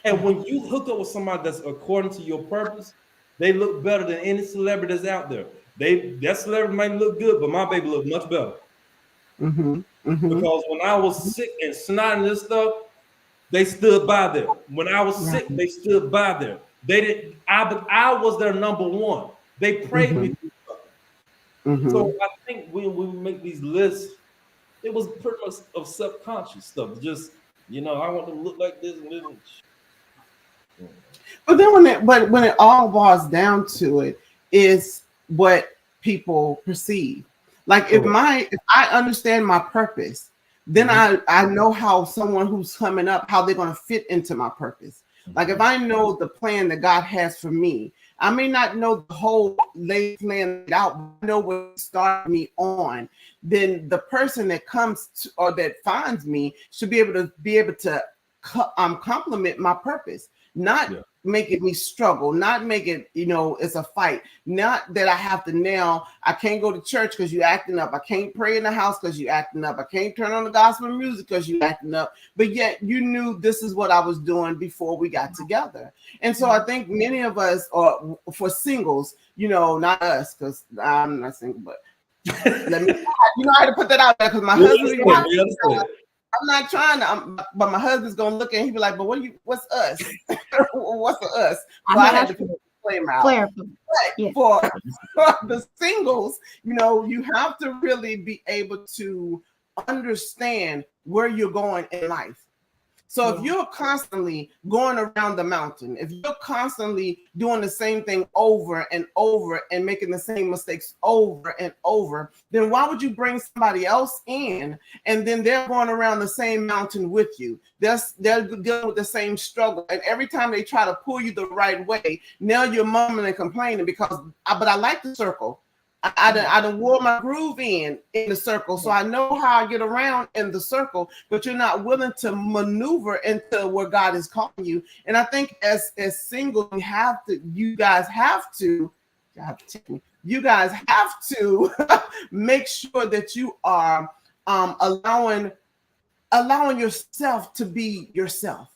And when you hook up with somebody that's according to your purpose, they look better than any celebrity that's out there. That celebrity might look good, but my baby look much better. Hmm. Hmm. Because when I was sick and snotting this stuff, they stood by there. When I was Right. sick, they stood by there. They didn't. I was their number one. They prayed me Hmm. through something. Hmm. So I think when we make these lists, it was pretty much of subconscious stuff. Just I want them to look like this and this. But then when it all boils down to it, is what people perceive. Like if Correct. I understand my purpose, then Mhm. I know how someone who's coming up, how they're gonna fit into my purpose. Like if Mhm. I know the plan that God has for me, I may not know the whole lay plan out, but I know what started me on. Then the person that comes to, or that finds me should be able to complement my purpose. not Yeah. making me struggle, not make it, it's a fight. Not that I have to now, I can't go to church because you acting up. I can't pray in the house because you acting up. I can't turn on the gospel music because you acting up. But yet you knew this is what I was doing before we got together. And so I think many of us, or for singles, not us, because I'm not single, but let me, I had to put that out there because my husband be watching. I'm not trying to, but my husband's gonna look at him, he be like, but what's us? What's the us? So I had to put the disclaimer out. But for the singles, you have to really be able to understand where you're going in life. So if you're constantly going around the mountain, if you're constantly doing the same thing over and over and making the same mistakes over and over, then why would you bring somebody else in and then they're going around the same mountain with you? They're dealing with the same struggle. And every time they try to pull you the right way, now you're mumbling and complaining but I like the circle. I done wore my groove in the circle, so I know how I get around in the circle, but you're not willing to maneuver into where God is calling you. And I think as single, you guys have to make sure that you are allowing yourself to be yourself.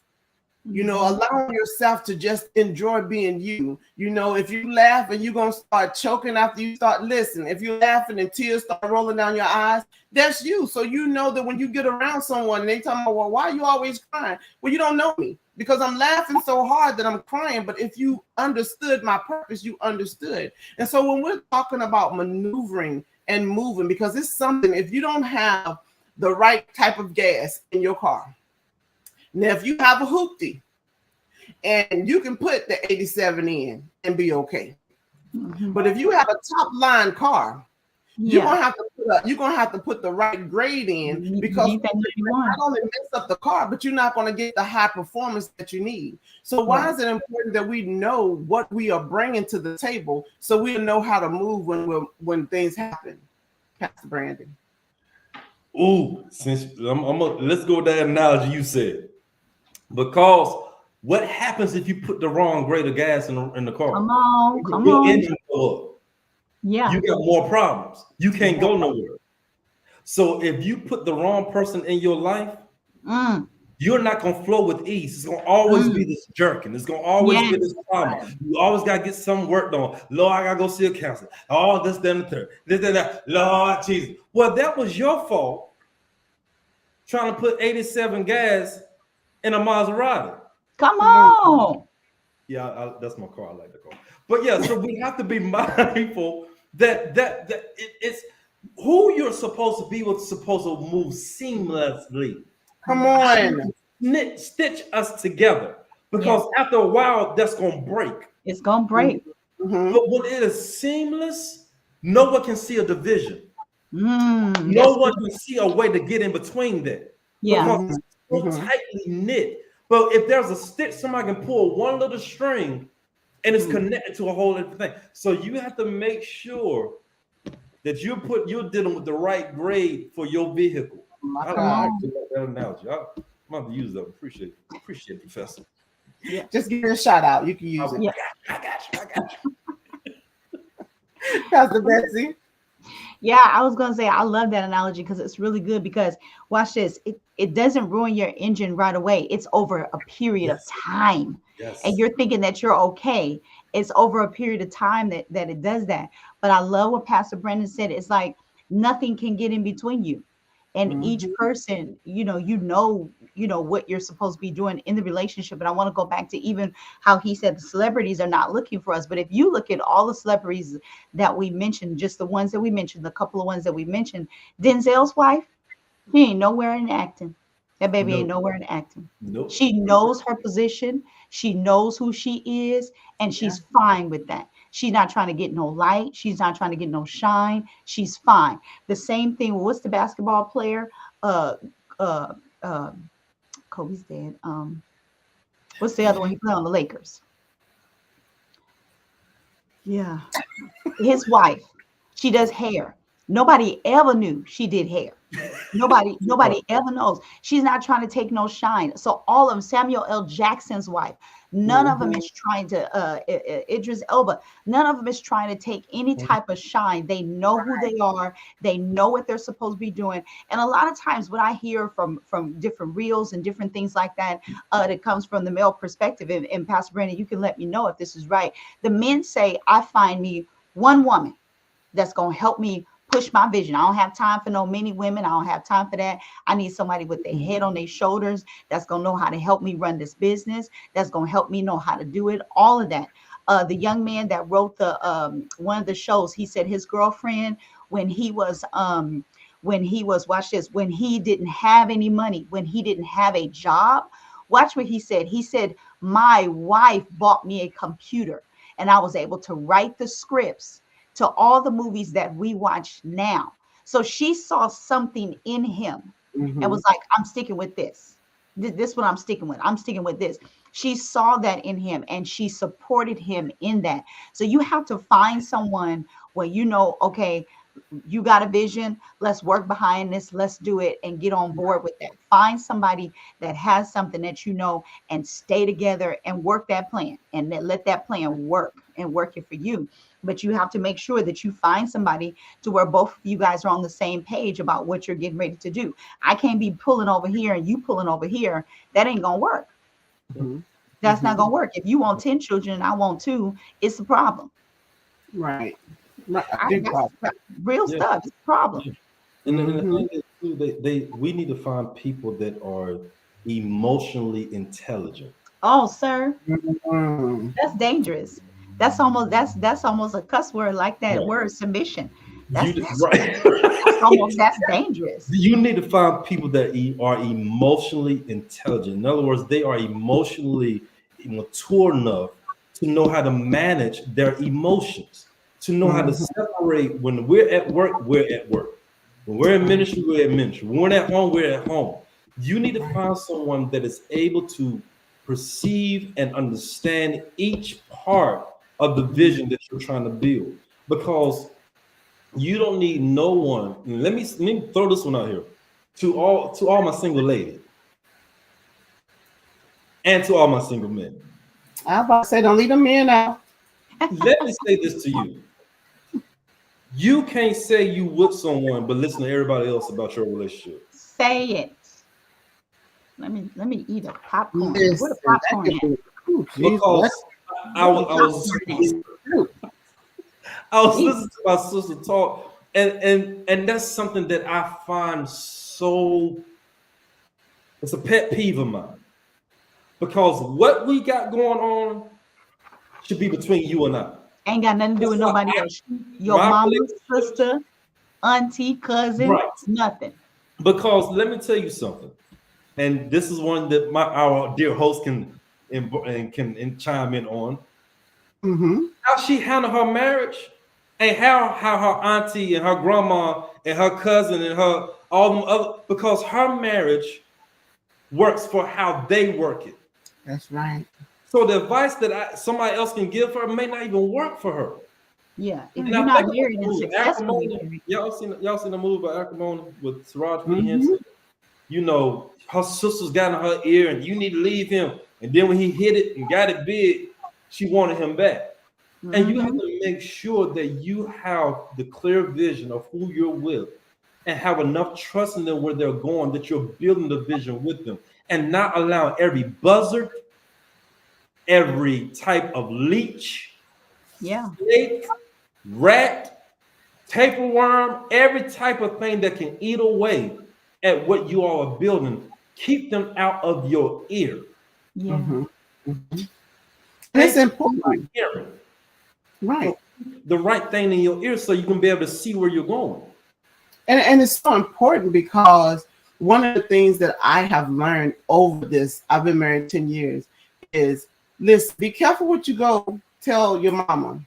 Allowing yourself to just enjoy being you. If you laugh and you're going to start choking after you start listening, if you're laughing and tears start rolling down your eyes, that's you. So that when you get around someone and they tell me, well, why are you always crying? Well, you don't know me because I'm laughing so hard that I'm crying. But if you understood my purpose, you understood. And so when we're talking about maneuvering and moving, because it's something, if you don't have the right type of gas in your car, now, if you have a hoopty and you can put the 87 in and be okay, but if you have a top line car, you're gonna have to put the right grade in because not only mess up the car, but you're not gonna get the high performance that you need. So why is it important that we know what we are bringing to the table so we know how to move when things happen? Pastor Brandon. Ooh, let's go with that analogy you said. Because what happens if you put the wrong grade of gas in the car? Come on. Your engine go up. Yeah. You got more problems. You can't go nowhere. So if you put the wrong person in your life, you're not going to flow with ease. It's going to always be this jerking. It's going to always be this trauma. You always got to get something worked on. Lord, I got to go see a counselor. Oh, this, then, the third. This, that. Lord Jesus. Well, that was your fault trying to put 87 gas in a Maserati. Come on. Yeah, that's my car. I like the car. But yeah, so we have to be mindful that it's who you're supposed to be what's supposed to move seamlessly. Come on. Stitch us together. Because after a while, that's going to break. It's going to break. Mm-hmm. But when it is seamless, no one can see a division. No one can see a way to get in between that. Yeah. Because it's so tightly knit. But if there's a stitch, somebody can pull one little string and it's connected to a whole other thing. So you have to make sure that you're dealing with the right grade for your vehicle. I like that analogy. I'm about to use that. Appreciate it, Professor. Yeah. Just give me a shout out. You can use it. Yeah. I got you. Pastor Betsy. Yeah, I was going to say, I love that analogy because it's really good because watch this. It doesn't ruin your engine right away. It's over a period of time. Yes. And you're thinking that you're okay. It's over a period of time that it does that. But I love what Pastor Brendan said. It's like nothing can get in between you. And each person, you know what you're supposed to be doing in the relationship. And I want to go back to even how he said the celebrities are not looking for us. But if you look at all the celebrities that we mentioned, just the ones that we mentioned, the couple of ones that we mentioned, Denzel's wife, she ain't nowhere in acting. That baby ain't nowhere in acting. Nope. She knows her position. She knows who she is. And she's fine with that. She's not trying to get no light. She's not trying to get no shine. She's fine. The same thing. What's the basketball player? Kobe's dead. What's the other one? He played on the Lakers. Yeah. His wife. She does hair. Nobody ever knew she did hair. Nobody ever knows. She's not trying to take no shine. So all of them, Samuel L. Jackson's wife, none of them Mhm. is trying to Idris Elba, none of them is trying to take any type of shine. They know who they are, they know what they're supposed to be doing. And a lot of times what I hear from different reels and different things like that, that comes from the male perspective, and Pastor Brandon, you can let me know if this is right. The men say, I find me one woman that's going to help me push my vision. I don't have time for no many women. I don't have time for that. I need somebody with their head on their shoulders that's going to know how to help me run this business, that's going to help me know how to do it, all of that. The young man that wrote the one of the shows, he said his girlfriend, when he was, watch this, when he didn't have any money, when he didn't have a job, watch what he said. He said, my wife bought me a computer and I was able to write the scripts to all the movies that we watch now. So she saw something in him and was Mhm. like, I'm sticking with this. This what I'm sticking with. I'm sticking with this. She saw that in him and she supported him in that. So you have to find someone where you know, okay, you got a vision, let's work behind this, let's do it and get on board with that. Find somebody that has something that you know and stay together and work that plan, and then let that plan work and work it for you. But you have to make sure that you find somebody to where both of you guys are on the same page about what you're getting ready to do. I can't be pulling over here and you pulling over here. That ain't gonna work. Mhm. That's not Mhm. gonna work. If you want 10 children and I want two, it's a problem. Right. Right. A big problem. That's real Yeah, stuff. It's a problem. yeah. And the Mhm. thing is, too, we need to find people that are emotionally intelligent. Oh, sir, Mhm. that's dangerous. That's almost a cuss word, like that Right. word submission. That's You that's right. that's almost that's dangerous. You need to find people that are emotionally intelligent. In other words, they are emotionally mature enough to know how to manage their emotions, to know how to Mhm. separate when we're at work, we're at work. When we're in ministry, we're in ministry. When we're at home, we're at home. You need to find someone that is able to perceive and understand each part of the vision that you're trying to build. Because you don't need no one. Let me throw this one out here to all my single ladies and to all my single men. I was about to say, don't leave them in now. Let me say this to you: you can't say you with someone but listen to everybody else about your relationship. Say it. Let me eat a popcorn. Where the Listen, that popcorn could at? be. Oh, Jesus, that's Because I, Where the was I was popcorn at? true. I was Jesus. listening to my sister talk, and that's something that I find so, it's a pet peeve of mine, because what we got going on should be between you and I. Ain't got nothing to do That's with why nobody else. Your my mama, relationships, sister, auntie, cousin, right? nothing. Because let me tell you something, and this is one that our dear host can chime in on Mm-hmm. how she handled her marriage, and how her auntie and her grandma and her cousin and her all them other, because her marriage works for how they work it. That's right. So the advice that somebody else can give her may not even work for her. Yeah. If And you're I not think about married the and movie successfully Acrimony. married, Y'all seen the movie about Acrimony with Taraji P. Mm-hmm. Henson? You know, her sisters got in her ear, and you need to leave him. And then when he hit it and got it big, she wanted him back. And you have hmm to make sure that you have the clear vision of who you're with and have enough trust in them where they're going, that you're building the vision with them and not allowing every buzzard, every type of leech, yeah, snake, rat, tapeworm, every type of thing that can eat away at what you all are building. Keep them out of your ear. yeah, Mm-hmm. Mm-hmm. And Stay it's to the right important. hearing. So Right. the right thing in your ear so you can be able to see where you're going. And it's so important because one of the things that I have learned over this, I've been married 10 years, is listen, be careful what you go tell your mama.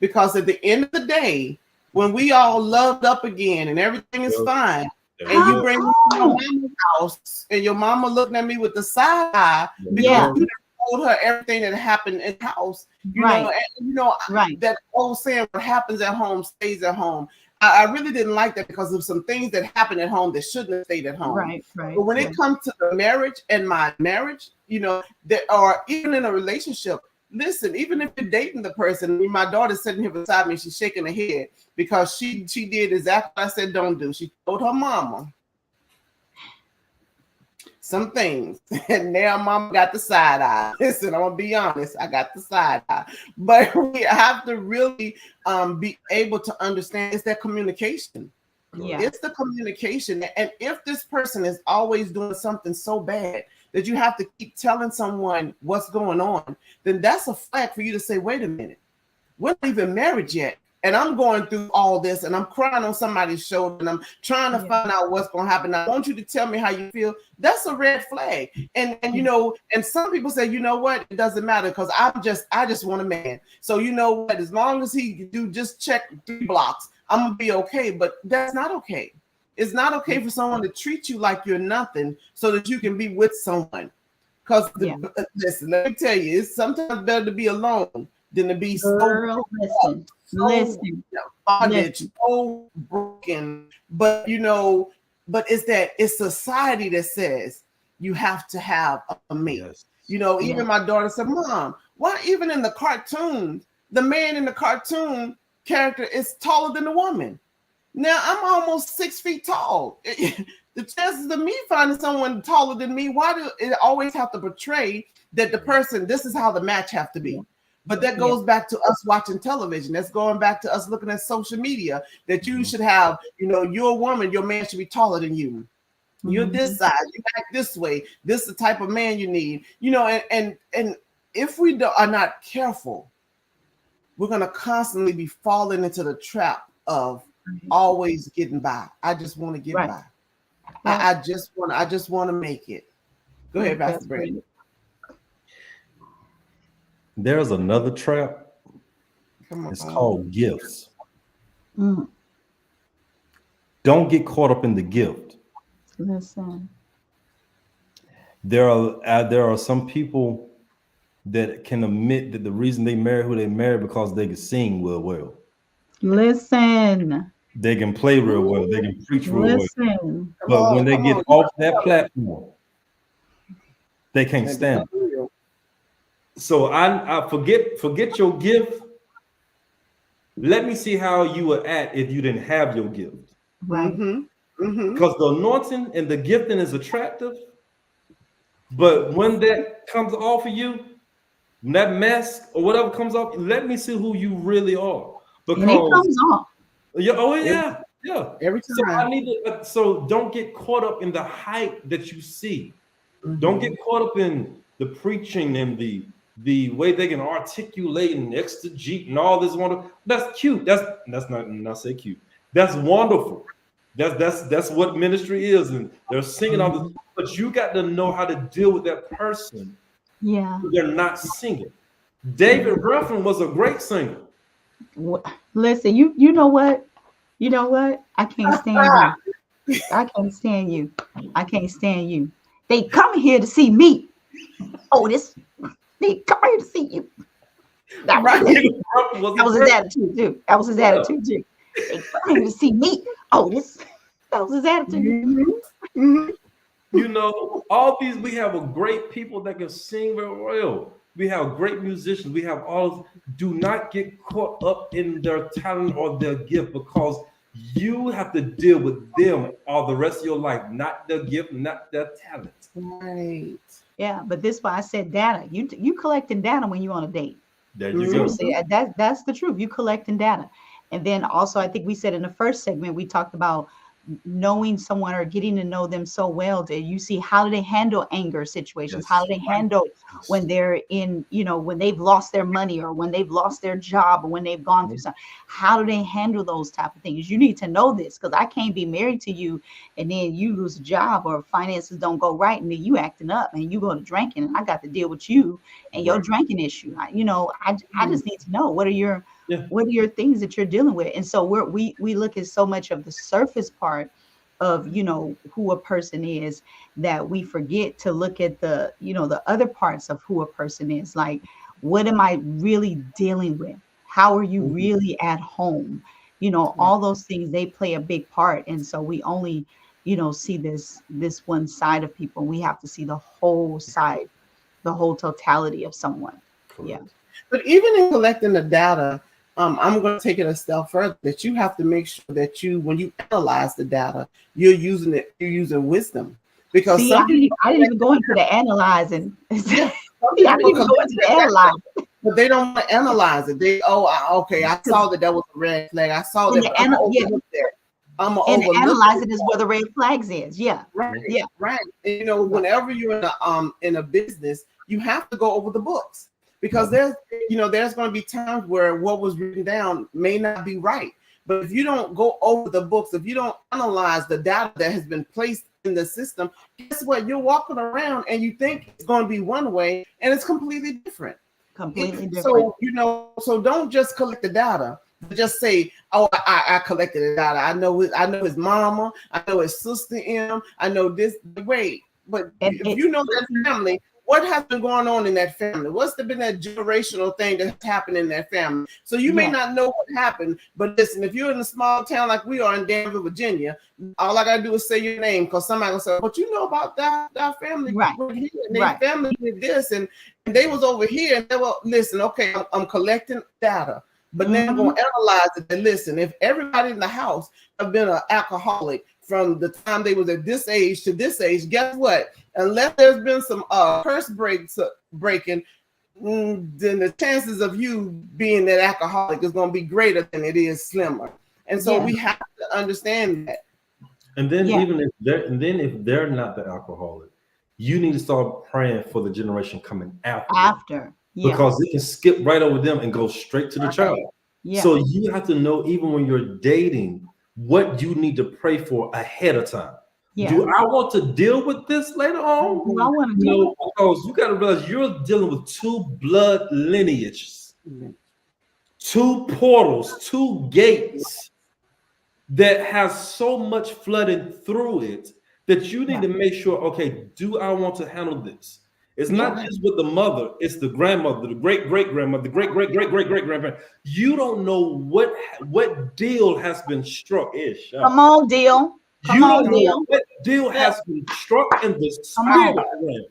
Because at the end of the day, when we all loved up again and everything is Well, fine, there and you you go. bring come me to your on. mama's house and your mama looking at me with the side eye There you because Yeah, go. you told her everything that happened in the house, right, and right. that old saying, what happens at home stays at home. I really didn't like that because of some things that happened at home that shouldn't have stayed at home. Right, right, But when it right. comes to the marriage and my marriage, that or even in a relationship, listen, even if you're dating the person, my daughter's sitting here beside me, she's shaking her head because she did exactly what I said don't do. She told her mama some things, and now mama got the side eye. Listen, I'm gonna be honest, I got the side eye, but we have to really be able to understand it's that communication. Yeah. It's the communication. And if this person is always doing something so bad that you have to keep telling someone what's going on, then that's a flag for you to say, wait a minute, we're not even married yet. And I'm going through all this and I'm crying on somebody's shoulder and I'm trying to find out what's going to happen. I want you to tell me how you feel. That's a red flag. And and some people say, you know what, it doesn't matter because I just want a man. So you know what, as long as he do just check 3 blocks, I'm gonna be okay. But that's not okay. It's not okay for someone to treat you like you're nothing so that you can be with someone. Because listen, let me tell you, it's sometimes better to be alone than to be Girl, listen. bondage, so broken. But it's society that says you have to have a mate. Yes. Even my daughter said, Mom, why even in the cartoons, the man in the cartoon character is taller than the woman? Now I'm almost 6 feet tall. The chances of me finding someone taller than me, why do it always have to portray that the person, this is how the match have to be? But that goes back to us watching television. That's going back to us looking at social media, that you should have, you're a woman, your man should be taller than you. You're this size, you act this way. This is the type of man you need. And if we are not careful, we're going to constantly be falling into the trap of always getting by. I just want to get by. I just want to make it. Go ahead, Pastor Brandon. There's another trap. Come on. It's called gifts. Mm. Don't get caught up in the gift. Listen. There are some people that can admit that the reason they marry who they marry because they can sing well. Listen. They can play real well. They can preach real well. But when they get off that platform, they can't stand it. So I forget your gift. Let me see how you would act if you didn't have your gift. Right. Because the anointing and the gifting is attractive. But when that comes off of you, that mask or whatever comes off, let me see who you really are. Because and it comes off. Yeah. Every time. So don't get caught up in the hype that you see. Don't get caught up in the preaching and the way they can articulate and exegete and all this wonderful. That's cute. That's not say cute. That's wonderful. That's what ministry is, and they're singing all this. But you got to know how to deal with that person. Yeah. They're not singing. David Ruffin was a great singer. Listen, you know what? You know what? I can't stand you. I can't stand you. I can't stand you. They come here to see me. Otis. They come here to see you. That was his attitude too. That was his attitude too. They come here to see me. Otis. That was his attitude. All these, we have a great people that can sing very well. We have great musicians. We have all. Do not get caught up in their talent or their gift, because you have to deal with them all the rest of your life, not their gift, not their talent. Right. Yeah, but this is why I said data. You collecting data when you're on a date. There you go. Seriously, that's the truth. You collecting data. And then also, I think we said in the first segment, we talked about knowing someone or getting to know them so well that you see how do they handle anger situations, Yes. how do they handle when they're in, when they've lost their money or when they've lost their job or when they've gone through something. How do they handle those type of things? You need to know this, because I can't be married to you and then you lose a job or finances don't go right and then you acting up and you go to drinking and I got to deal with you and your drinking issue. I just need to know what are your things that you're dealing with. And so we look at so much of the surface part of, who a person is, that we forget to look at the other parts of who a person is. Like, what am I really dealing with? How are you really at home? all those things, they play a big part. And so we only, see this one side of people. We have to see the whole side, the whole totality of someone. Yeah. Correct. But even in collecting the data, I'm going to take it a step further, that you have to make sure that when you analyze the data, you're using wisdom, because See, some people, I didn't even go into the analyzing. yeah, See, I didn't even go into the analyzing. but they don't want to analyze it. Okay, I saw that was a red flag. I saw And that, the but I'm gonna yeah, overlook that. I'm gonna and the overlook analyzing it. is where the red flags is. Yeah. Right, Yeah. right. And, whenever you're in a business, you have to go over the books, because there's going to be times where what was written down may not be right. But if you don't go over the books, if you don't analyze the data that has been placed in the system, guess what? You're walking around and you think it's going to be one way, and it's completely different. Completely different. So don't just collect the data. Just say, "Oh, I collected the data. I know his mama. I know his sister M. I know this." Wait, but if you know that family, what has been going on in that family? What's been that generational thing that's happened in that family? So you may not know what happened, but listen, if you're in a small town like we are in Danville, Virginia, all I gotta do is say your name, because somebody will say, "But you know about that family, Right? Here, and their family did this, and they was over here, and they were listen. Okay, I'm collecting data." But now I'm going to analyze it and listen. If everybody in the house have been an alcoholic from the time they was at this age to this age, guess what? Unless there's been some curse breaking, then the chances of you being that alcoholic is going to be greater than it is slimmer. And so we have to understand that. And then if they're not the alcoholic, you need to start praying for the generation coming after. Because it can skip right over them and go straight to the child. Yeah. So you have to know, even when you're dating, what you need to pray for ahead of time. Yeah. Do I want to deal with this later on? Do I want to deal with it? Because you got to realize you're dealing with two blood lineages, two portals, two gates that has so much flooding through it that you need to make sure, okay, do I want to handle this? It's not just with the mother, it's the grandmother, the great-great-grandmother, the great-great-great-great-great-grandparent. You don't know what deal has been struck. Come on, deal. You don't know what deal has been struck in the spirit realm.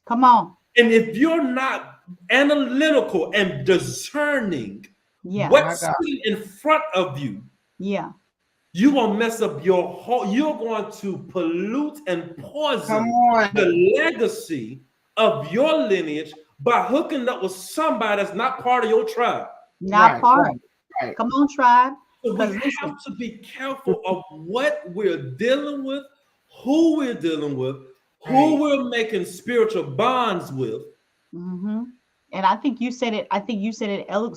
Come on. And if you're not analytical and discerning what's in front of you, you're going to mess up your whole, you're going to pollute and poison the legacy of your lineage by hooking up with somebody that's not part of your tribe. Not part. Right. Come on, tribe. So we have to be careful of what we're dealing with, who we're dealing with, who we're making spiritual bonds with. Mm-hmm. And I think you said it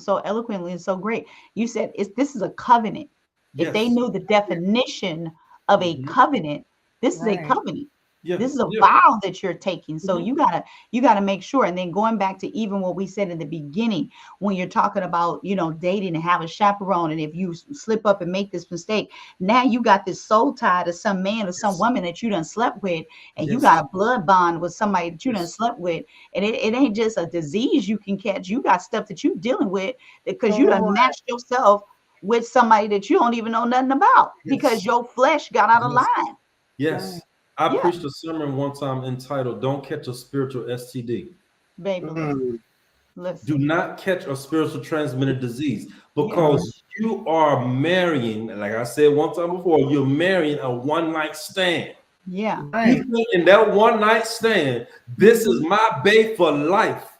so eloquently and so great. You said this is a covenant. Yes. If they knew the definition of a covenant, this is a covenant. Yeah. This is a vow that you're taking. So you gotta make sure. And then going back to even what we said in the beginning, when you're talking about, dating and have a chaperone, and if you slip up and make this mistake, now you got this soul tie to some man or some woman that you done slept with, and you got a blood bond with somebody that you done slept with. And it ain't just a disease you can catch. You got stuff that you're dealing with because you done matched yourself with somebody that you don't even know nothing about because your flesh got out of line. Yes. I preached a sermon one time entitled, "Don't Catch a Spiritual STD." Baby, do not catch a spiritual transmitted disease, because you are marrying, like I said one time before, you're marrying a one-night stand. Yeah. You think in that one-night stand, this is my babe for life,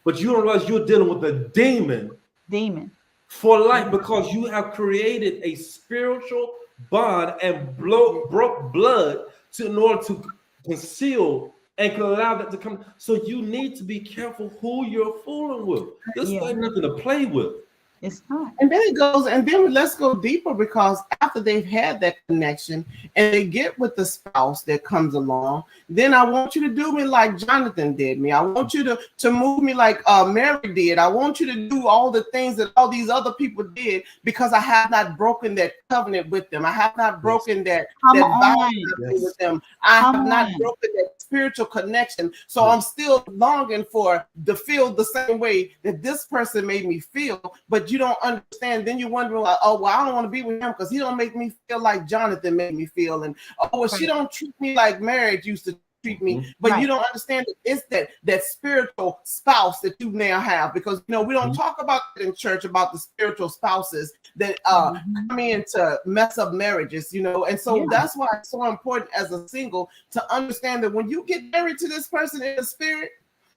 but you don't realize you're dealing with a demon for life, because you have created a spiritual bond and broke blood in order to conceal and can allow that to come. So you need to be careful who you're fooling with. This ain't nothing to play with. It's not. And then it goes, and then let's go deeper, because after they've had that connection and they get with the spouse that comes along, then I want you to do me like Jonathan did me. I want you to move me like Mary did. I want you to do all the things that all these other people did, because I have not broken that covenant with them. I have not broken that vow with them. I have not broken that spiritual connection. So I'm still longing to feel the same way that this person made me feel, but but you don't understand. Then you're wondering, like, oh, well, I don't want to be with him because he don't make me feel like Jonathan made me feel. And oh, well, she don't treat me like marriage used to treat me. But you don't understand that it's that spiritual spouse that you now have, because we don't talk about it in church, about the spiritual spouses that come in to mess up marriages, and so that's why it's so important as a single to understand that when you get married to this person in the spirit,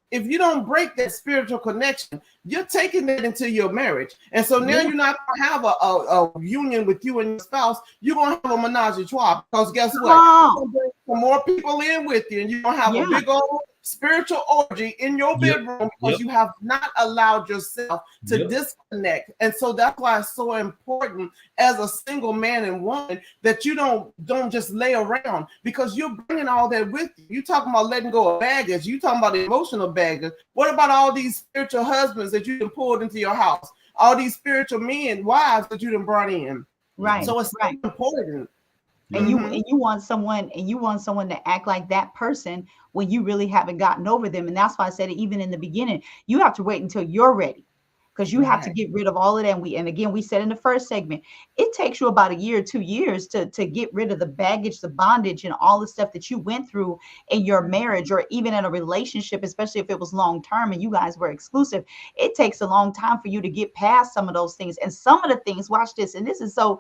if you don't break that spiritual connection, you're taking that into your marriage. And so now you're not going to have a union with you and your spouse. You're going to have a menage a trois, because guess what? You're going to bring some more people in with you, and you're going to have a big old spiritual orgy in your bedroom because you have not allowed yourself to disconnect. And so that's why it's so important as a single man and woman that you don't just lay around, because you're bringing all that with you. You talking about letting go of baggage. You talking about emotional baggage. What about all these spiritual husbands that you can pull into your house? All these spiritual men, wives that you done brought in. Right. So it's so important. And you want someone to act like that person when you really haven't gotten over them. And that's why I said it even in the beginning. You have to wait until you're ready, because you have to get rid of all of that. And again, we said in the first segment, it takes you about a year, 2 years to get rid of the baggage, the bondage, and all the stuff that you went through in your marriage, or even in a relationship, especially if it was long term and you guys were exclusive. It takes a long time for you to get past some of those things. And some of the things, watch this, and this is why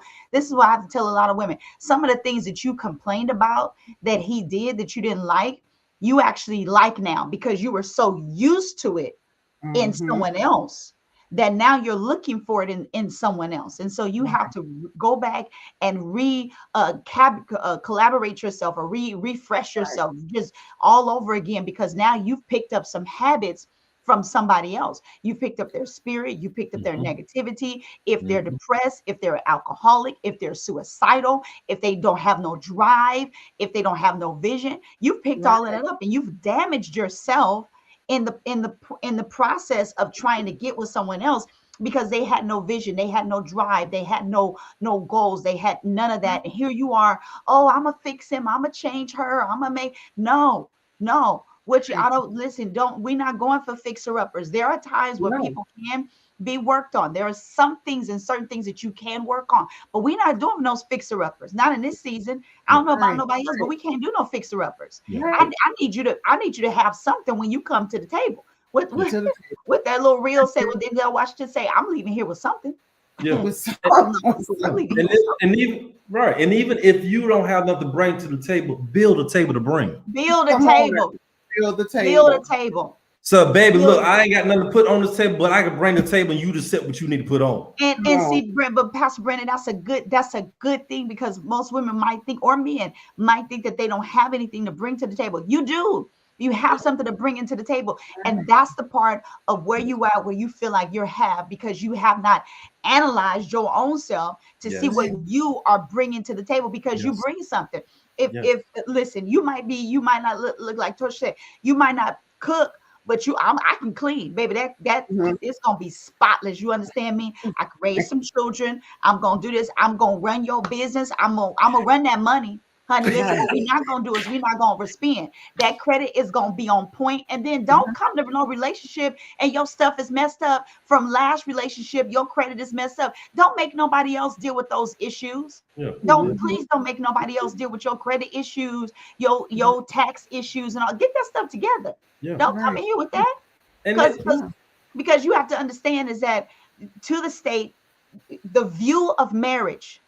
I have to tell a lot of women, some of the things that you complained about that he did that you didn't like, you actually like now, because you were so used to it in someone else that now you're looking for it in someone else. And so you have to go back and collaborate yourself, or refresh yourself just all over again, because now you've picked up some habits from somebody else. You picked up their spirit, you picked up their negativity. If they're depressed, if they're alcoholic, if they're suicidal, if they don't have no drive, if they don't have no vision, you've picked all of that up, and you've damaged yourself in the process of trying to get with someone else, because they had no vision, they had no drive, they had no goals, they had none of that. And here you are, oh, I'm gonna fix him, I'm gonna change her, I'm gonna make no. We're not going for fixer-uppers. There are times where people can be worked on. There are some things and certain things that you can work on, but we're not doing those fixer-uppers. Not in this season. I don't know about nobody else, but we can't do no fixer-uppers. I need you to have something when you come to the table. With that little reel say, well, Denzel Washington say, I'm leaving here with something. Yeah. and even if you don't have nothing to bring to the table, build a table to bring. Build a table. So, baby, look, I ain't got nothing to put on the table, but I can bring the table, and you just set what you need to put on. And see, but Pastor Brandon, that's a good thing, because most women might think, or men might think, that they don't have anything to bring to the table. You do. You have something to bring into the table. And that's the part of where you are, where you feel like you're because you have not analyzed your own self to see what you are bringing to the table, because you bring something. If listen, you might not look like Tosh said, you might not cook, but I can clean, baby. That it's gonna be spotless. You understand me? I can raise some children. I'm gonna do this. I'm gonna run your business. I'm gonna run that money. Honey, listen, what we're not gonna do is we're not gonna overspend. That credit is gonna be on point. And then don't come to no relationship and your stuff is messed up from last relationship. Your credit is messed up. Don't make nobody else deal with those issues. Please don't make nobody else deal with your credit issues, your tax issues, and all. Get that stuff together. Don't come in here with that. Because you have to understand is that to the state, the view of marriage,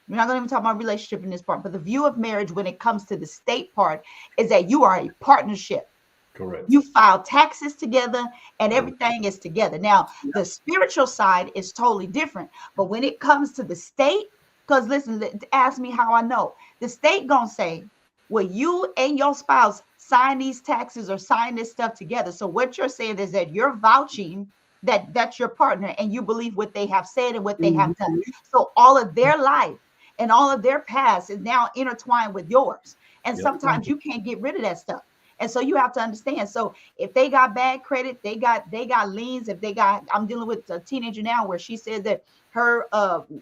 we're not going to even talk about relationship in this part, but the view of marriage when it comes to the state part is that you are a partnership. Correct. You file taxes together and everything is together. Now, the spiritual side is totally different. But when it comes to the state, because listen, ask me how I know. The state going to say, well, you and your spouse sign these taxes or sign this stuff together. So what you're saying is that you're vouching that that's your partner and you believe what they have said and what they have done. So all of their life and all of their past is now intertwined with yours. And sometimes you can't get rid of that stuff. And so you have to understand. So if they got bad credit, they got liens. I'm dealing with a teenager now where she said that her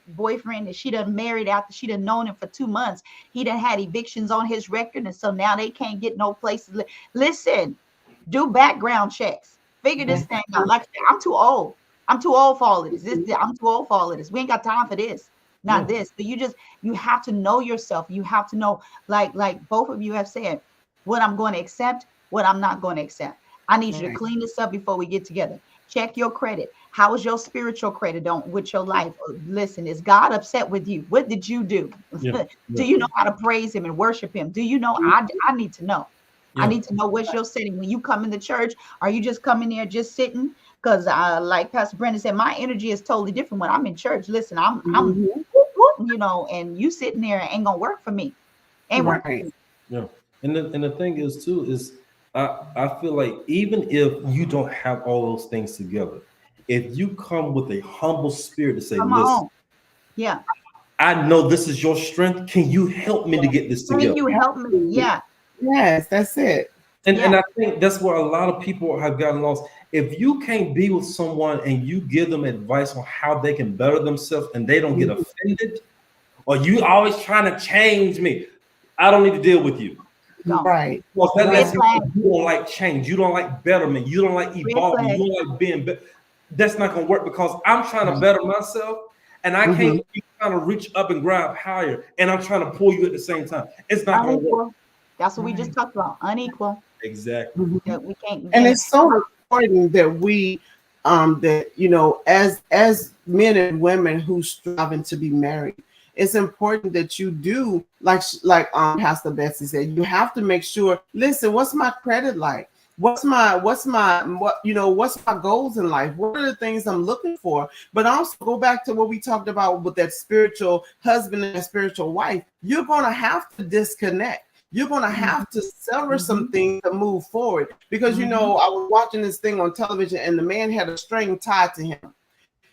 boyfriend that she done married after she done known him for 2 months, he done had evictions on his record. And so now they can't get no place to live. Listen, do background checks. Figure this thing out. Like I'm too old. I'm too old for all of this. I'm too old for all of this. We ain't got time for this. Yeah. Not this. But you have to know yourself. You have to know, like both of you have said, what I'm going to accept, what I'm not going to accept. I need you to Right. clean this up before we get together. Check your credit. How is your spiritual credit on with your life? Listen, is God upset with you? What did you do? Yeah. Do Yeah. you know how to praise him and worship him? Do you know? I need to know. I Yeah. need to know what's your setting. When you come in the church, are you just coming there just sitting? Because like Pastor Brandon said, my energy is totally different when I'm in church. Listen, I'm Mhm. whoop, whoop, and you sitting there ain't gonna work for me. Ain't work for Right. me. Yeah. And the thing is too is I feel like even if you don't have all those things together, if you come with a humble spirit to say, Come listen, on. Yeah. I know this is your strength. Can you help me to get this Can together? you help me? Yeah. Yes, that's it. And Yeah. I think that's where a lot of people have gotten lost. If you can't be with someone and you give them advice on how they can better themselves and they don't get Mhm. offended, or you always trying to change me, I don't need to deal with you. Don't. Right. Well, that Red lets Right. you flag. know you don't like change, you don't like betterment, you don't like Red evolving, flag. you don't like being better. That's not gonna work because I'm trying to better myself and I can't Mhm. keep trying to reach up and grab higher and I'm trying to pull you at the same time. It's not gonna work. Unequal. That's what we just Right. talked about. Unequal. Exactly. Mhm. That we And can't. it's so important that we that as men and women who striving to be married, it's important that you do like Pastor Betsy said, you have to make sure, listen, what's my credit like? What's my goals in life? What are the things I'm looking for? But also go back to what we talked about with that spiritual husband and that spiritual wife. You're gonna have to disconnect. You're going to Mhm, have to sever some mhm, things to move forward because mhm. I was watching this thing on television and the man had a string tied to him.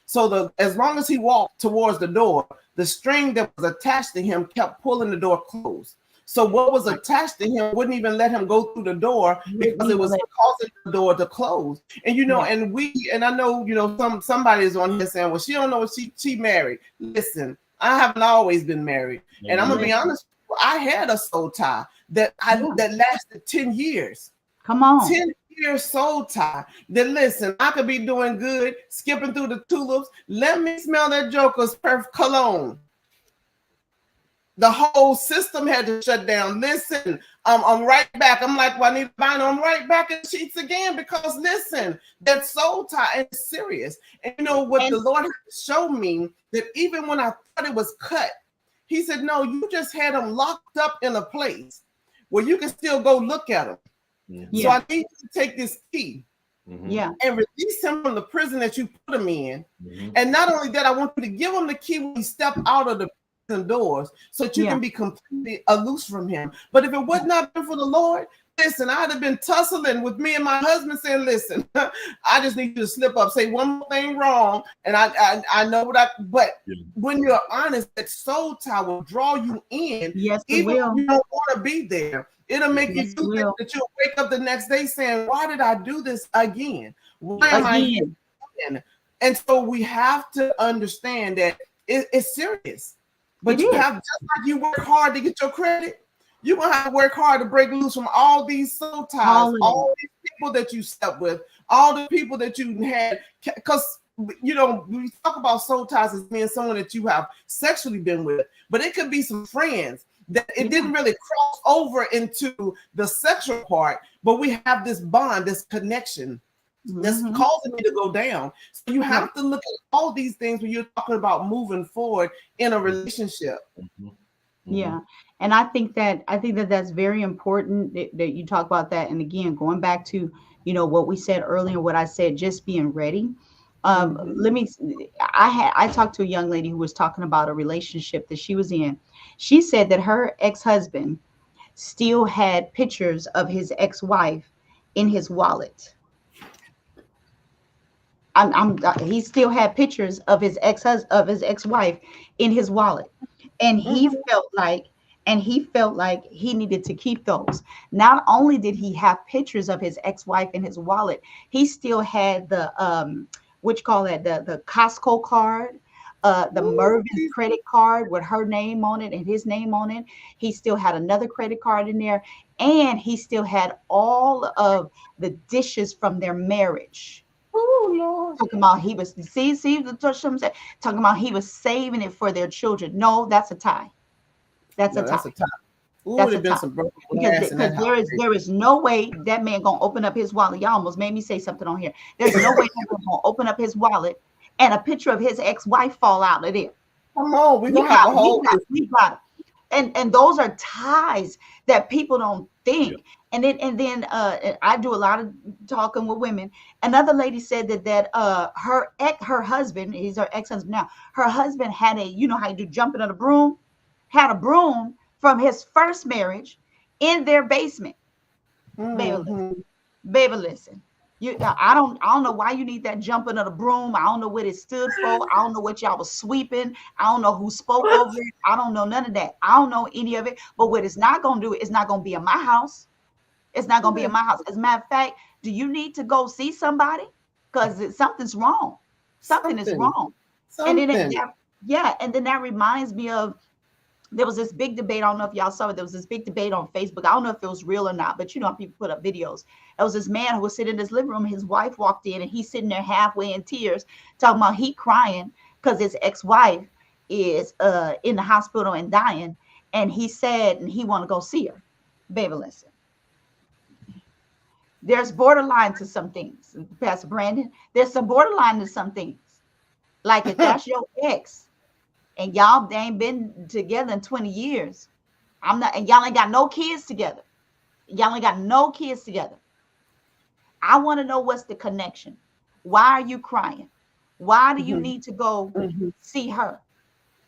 So as long as he walked towards the door, the string that was attached to him kept pulling the door closed. So what was Right. attached to him wouldn't even let him go through the door Wouldn't because it even was let. causing the door to close. And Yeah. and I know somebody is on here saying, well, she don't know what she married. Listen, I haven't always been married, and I'm gonna Amen. be Listen. honest. I had a soul tie Yeah. that lasted 10 years. Come on. 10-year soul tie. Then listen, I could be doing good, skipping through the tulips. Let me smell that Joker's perf cologne. The whole system had to shut down. Listen, I'm right back. I'm like Juanita Bino. I'm right back in the sheets again because listen, that soul tie is serious. And you know what the And Lord showed me that even when I thought it was cut, He said, "No, you just had them locked up in a place where you can still go look at them. So Mhm. yeah. I need you to take this key Mhm. Yeah. and release him from the prison that you put him in. Mhm. And not only that, I want you to give him the key when he step out of the prison doors so that you Yeah. can be completely loose from him. But if it would not been for the Lord, listen, I'd have been tussling with me and my husband saying, listen, I just need you to slip up, say one more thing wrong. And I know but Yeah. when you're honest, that soul tie will draw you in, Yes, it even will. when you don't want to be there. It'll make you Yes, it do things will. that you'll wake up the next day saying, why did I do this again? Why am I here Again. again? And so we have to understand that it's serious. It But you is. have, just like you work hard to get your credit, you're gonna have to work hard to break loose from all these soul ties, All of it. all these people that you slept with, all the people that you had. Because we talk about soul ties as being someone that you have sexually been with, but it could be some friends that it Yeah. didn't really cross over into the sexual part, but we have this bond, this connection that's Hmm. causing me to go down. So you Yeah. have to look at all these things when you're talking about moving forward in a relationship. Mhm. Mhm. Yeah. And I think that that's very important that you talk about that. And again, going back to, what we said earlier, what I said, just being ready. Mhm. Let me, I talked to a young lady who was talking about a relationship that she was in. She said that her ex-husband still had pictures of his ex-wife in his wallet. He still had pictures of his ex-wife in his wallet, and he Mhm. felt like he needed to keep those. Not only did he have pictures of his ex-wife in his wallet, he still had the what you call that, the Costco card, the Ooh, Mervyn's credit card with her name on it and his name on it. He still had another credit card in there, and he still had all of the dishes from their marriage. Oh Lord. Talking about he was see the talking about he was saving it for their children. No, that's a tie. That's a No, tie. that's a tie. Ooh, That's there's a been tie. some broken Because glass in that house. there is no way that man gonna open up his wallet. Y'all almost made me say something on here. There's no way that man gonna open up his wallet and a picture of his ex-wife fall out of there. Come on, we're We gonna have got a whole we got and those are ties that people don't think. And then I do a lot of talking with women. Another lady said that her husband, he's her ex-husband now, her husband had you know how you do jumping on a broom, had a broom from his first marriage in their basement. Baby, listen. Baby, listen. I don't know why you need that jumping of the broom. I don't know what it stood for. I don't know what y'all was sweeping. I don't know who spoke What? over it. I don't know none of that. I don't know any of it. But what it's not gonna do, it's not gonna be in my house. It's not gonna be in my house. As a matter of fact, do you need to go see somebody? Because something's wrong. Something is wrong. And then Something. and then that reminds me of there was this big debate. I don't know if y'all saw it. There was this big debate on Facebook. I don't know if it was real or not, but you know, people put up videos. There was this man who was sitting in his living room. His wife walked in and he's sitting there halfway in tears, talking about he crying because his ex-wife is in the hospital and dying. And he said, and he want to go see her. Baby, listen. There's borderline to some things, Pastor Brandon. There's some borderline to some things. Like if that's your ex, and y'all ain't been together in 20 years. And y'all ain't got no kids together. Y'all ain't got no kids together. I want to know what's the connection. Why are you crying? Why do you need to go see her?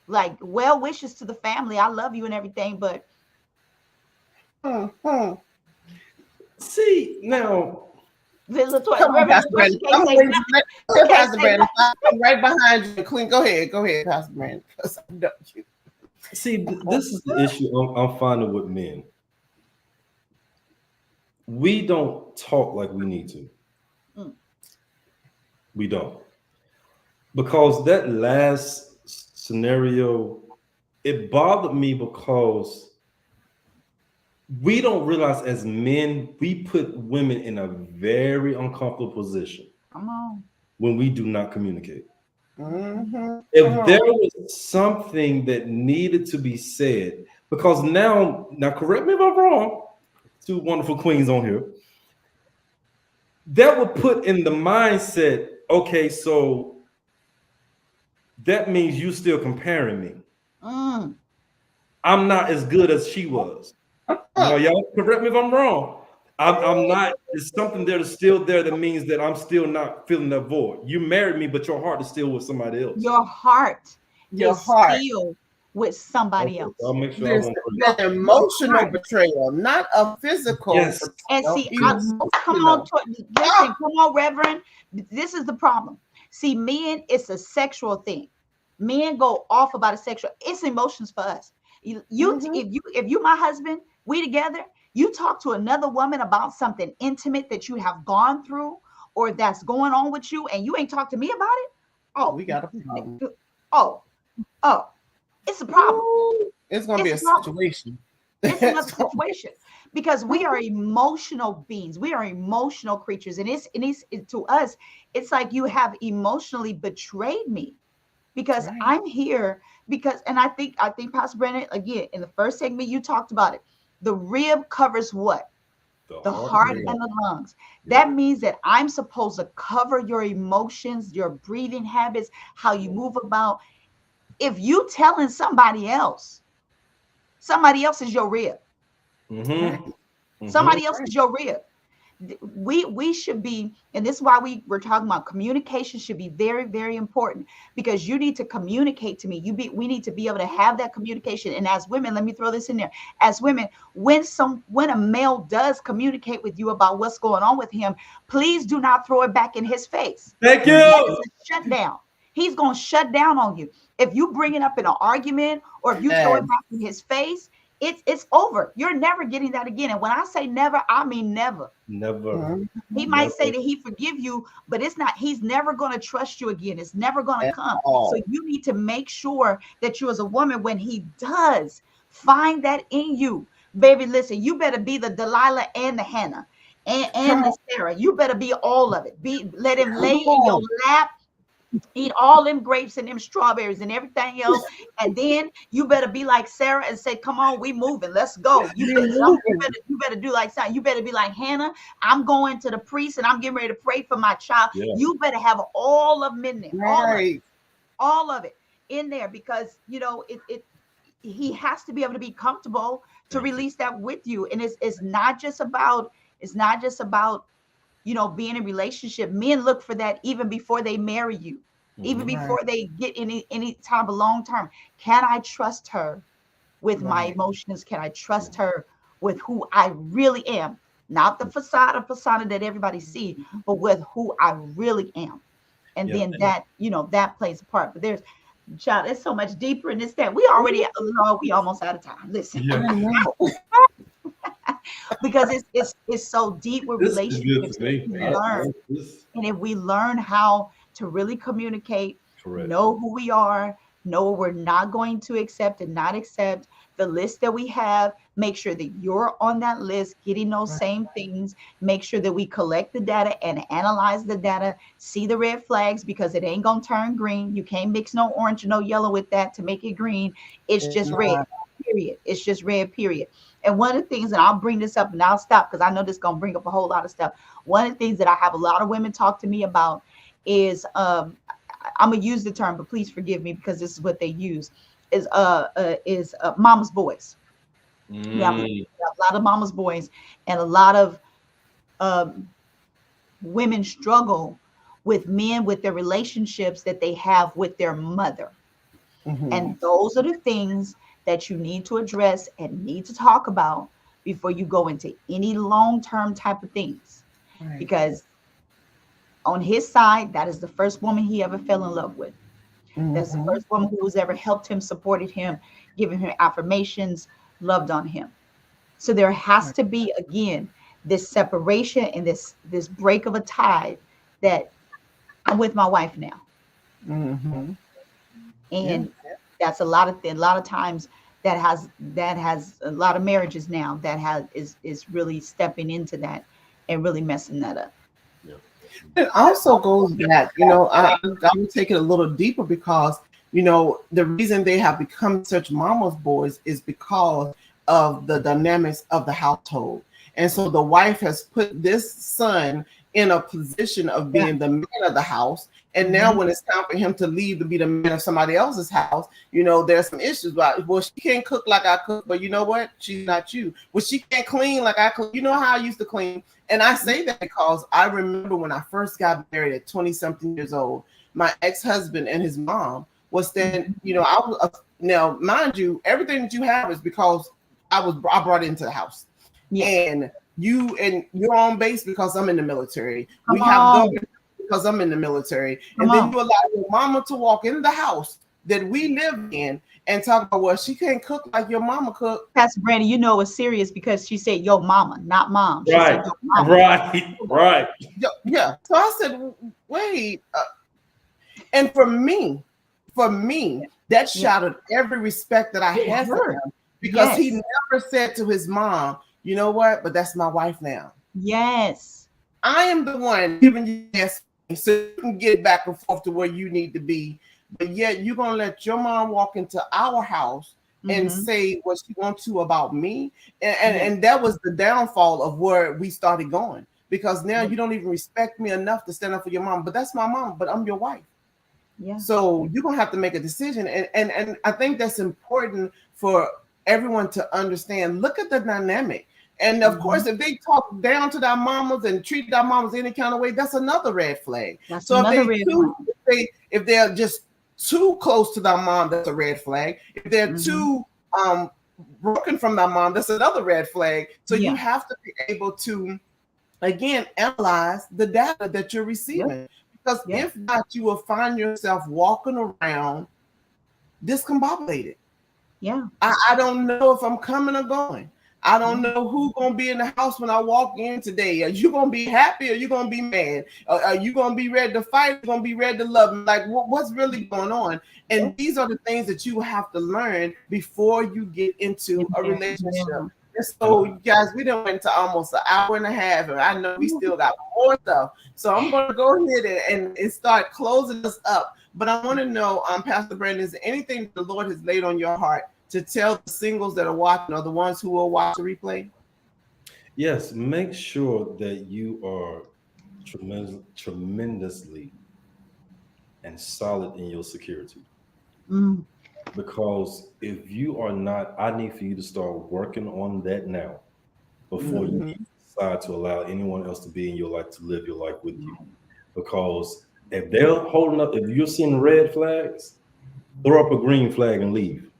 Like, well wishes to the family. I love you and everything, but See, now, come on, Pastor Brandon. I'm right behind you. Clean. Go ahead, Pastor Brandon. see, this is the issue I'm finding with men. We don't talk like we need to. We don't. Because that last scenario, it bothered me because we don't realize as men, we put women in a very uncomfortable position. Come on. When we do not communicate. If there was something that needed to be said, because now correct me if I'm wrong, two wonderful queens on here, that would put in the mindset, okay, so that means you still comparing me. I'm not as good as she was. No, y'all correct me if I'm wrong. I'm not. It's something that is still there that means that I'm still not feeling that void. You married me, but your heart is still with somebody else. Your heart is still with somebody else. I'll make sure there's an emotional betrayal, not a physical. Yes. And see, come on, Reverend. This is the problem. See, men, it's a sexual thing. Men go off about a sexual. It's emotions for us. If you my husband, we together. You talk to another woman about something intimate that you have gone through or that's going on with you, and you ain't talked to me about it. Oh, we got a problem. Oh, it's a problem. It's gonna be a situation. It's another situation because we are emotional beings. We are emotional creatures, and it's to us. It's like you have emotionally betrayed me because I'm here because, and I think Pastor Brandon, again, in the first segment you talked about it. The rib covers what? The heart and the lungs. That means that I'm supposed to cover your emotions, your breathing habits, how you move about. If you telling somebody else is your rib. Somebody else is your rib. We should be, and this is why we were talking about communication should be very, very important because you need to communicate to me. We need to be able to have that communication. And as women, let me throw this in there. As women, when a male does communicate with you about what's going on with him, please do not throw it back in his face. Thank you. That is a shutdown. He's going to shut down on you. If you bring it up in an argument or if you throw it back in his face, it's over. You're never getting that again. And when I say never, I mean never. Never. He might say that he forgive you, but it's not. He's never going to trust you again. It's never going to come. So you need to make sure that you as a woman, when he does find that in you, baby, listen, you better be the Delilah and the Hannah. and Come on. Miss Sarah. You better be all of it. Let him Come lay in your on. lap, eat all them grapes and them strawberries and everything else, and then you better be like Sarah and say, "Come on, we moving. Let's go." Be moving. You better do like Sarah. You better be like Hannah. I'm going to the priest and I'm getting ready to pray for my child. Yeah. You better have all of them in there, Right. all of it in there, because he has to be able to be comfortable to Thank you. release that with you. And it's not just about being in a relationship. Men look for that even before they marry you, even Mhm. Right. before they get any time of long term. Can I trust her with my Right. emotions? Can I trust her with who I really am? Not the facade or persona that everybody sees, but with who I really am. And Yeah. then that plays a part. But there's, child, it's so much deeper in this that we already, Lord, we almost out of time. Listen, Yeah. I know. because it's so deep with This is good relationships. to me. I like this. And if we learn how to really communicate, Correct. know who we are, know what we're not going to accept and not accept, the list that we have, make sure that you're on that list, getting those Right. same things, make sure that we collect the data and analyze the data, see the red flags, because it ain't going to turn green. You can't mix no orange or no yellow with that to make it green. It's It's just red, not. period. It's just red, period. And one of the things, and I'll bring this up and I'll stop because I know this is going to bring up a whole lot of stuff. One of the things that I have a lot of women talk to me about is, I'm gonna use the term, but please forgive me because this is what they use, is mama's boys. Mm. We have a lot of mama's boys, and a lot of um, women struggle with men with their relationships that they have with their mother. Mhm. And those are the things that you need to address and need to talk about before you go into any long-term type of things. Right. Because on his side, that is the first woman he ever fell in love with. That's the Mhm. first woman who's ever helped him, supported him, given him affirmations, loved on him. So there has Right. to be, again, this separation and this break of a tide, that I'm with my wife now. Mhm. Yeah. And that's a lot of times that has a lot of marriages now that is really stepping into that and really messing that up. Yeah. It also goes back, I would take it a little deeper because, the reason they have become such mama's boys is because of the dynamics of the household. And so the wife has put this son in a position of Yeah. being the man of the house. And now Mhm. when it's time for him to leave to be the man of somebody else's house, there's some issues about, well, she can't cook like I cook, but you know what? She's not you. Well, she can't clean like I clean. You know how I used to clean. And I say that because I remember when I first got married at 20 something years old, my ex-husband and his mom was then, Mhm. I was, now mind you, everything that you have is because I brought it into the house. Yeah. And you're on base because I'm in the military. Come We have on. government because I'm in the military. Come And then on. you allow your mama to walk in the house that we live in and talk about, well, she can't cook like your mama cook. Pastor Brandy, you know it was serious because she said, "Yo, mama," not mom. She said, Right. "Yo, mama." Right. Right. Yeah, yeah. So I said, wait. And for me, that Yeah. shattered every respect that I It had for hurt. him because he Yes. never said to his mom, you know what, but that's my wife now. Yes. I am the one giving you this so you can get back and forth to where you need to be. But yet you're going to let your mom walk into our house and Hmm. say what she wants to about me. And, and, Yeah. and that was the downfall of where we started going. Because now Yeah. you don't even respect me enough to stand up for your mom. But that's my mom, but I'm your wife. Yeah. So you're gonna have to make a decision. And I think that's important for everyone to understand. Look at the dynamic. And of Hmm. course, if they talk down to their mamas and treat their mamas any kind of way, that's another red flag. That's So if another they red too, flag. if they're just too close to their mom, that's a red flag. If they're Hmm. too broken from their mom, that's another red flag. So you Yeah. have to be able to again analyze the data that you're Yep. receiving. Because Yep. if not, you will find yourself walking around discombobulated. Yeah. I don't know if I'm coming or going. I don't Yeah. know who's gonna be in the house when I walk in today. Are you gonna be happy or you gonna be mad? Are you gonna be ready to fight? Are you gonna be ready to love? Like what's really going on? Yeah. And these are the things that you have to learn before you get into In a there. relationship. Yeah. And so, you guys, we done went to almost an hour and a half, and I know we still got more stuff. So I'm going to go ahead and start closing us up. But I want to know, Pastor Brandon, is there anything that the Lord has laid on your heart to tell the singles that are watching or the ones who will watch the replay? Yes, make sure that you are tremendously and solid in your security. Mm, Because if you are not, I need for you to start working on that now before you Mhm. decide to allow anyone else to be in your life to live your life with you. Because if they're holding up, if you're seeing red flags, throw up a green flag and leave.